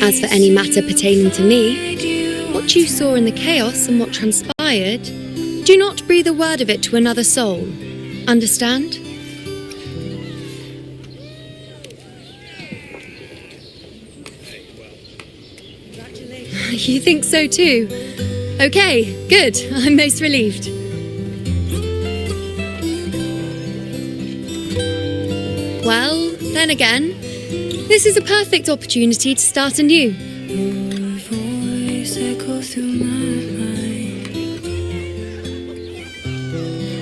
As for any matter pertaining to me, what you saw in the chaos and what transpired, do not breathe a word of it to another soul. Understand? You think so too? Okay, good. I'm most relieved. Well, then again, this is a perfect opportunity to start anew. Your voice echoes through my mind.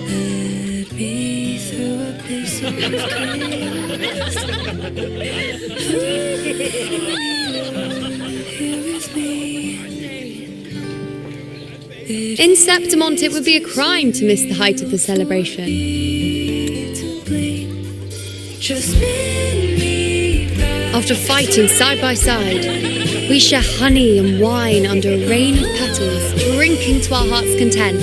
Led me through a place of chaos. Here with me. In Septimont, it would be a crime to miss the height of the celebration. Just after fighting side by side, we share honey and wine under a rain of petals, drinking to our heart's content.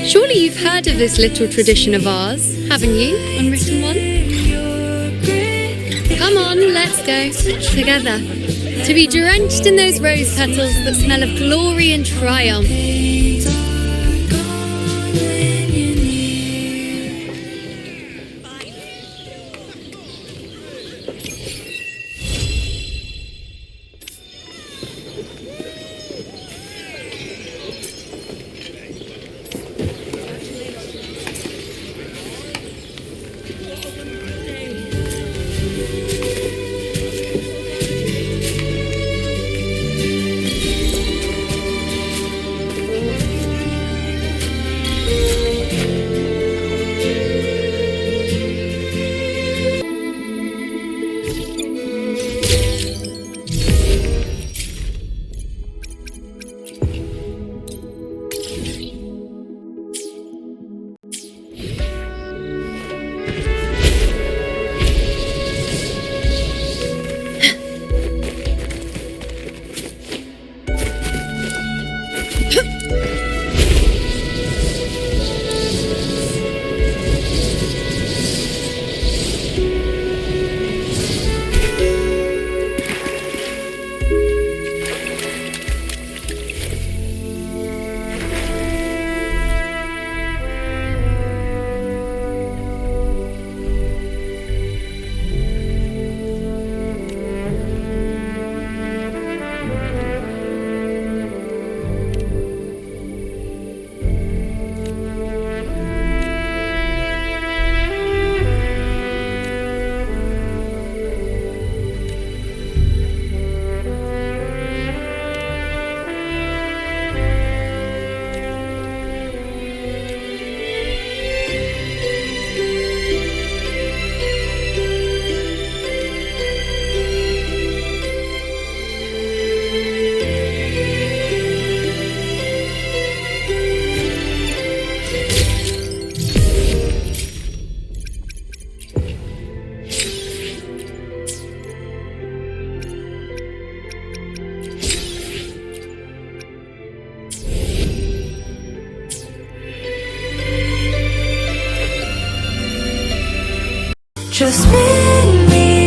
Surely you've heard of this little tradition of ours, haven't you, unwritten one? Come on, let's go, together, to be drenched in those rose petals that smell of glory and triumph. Just meet me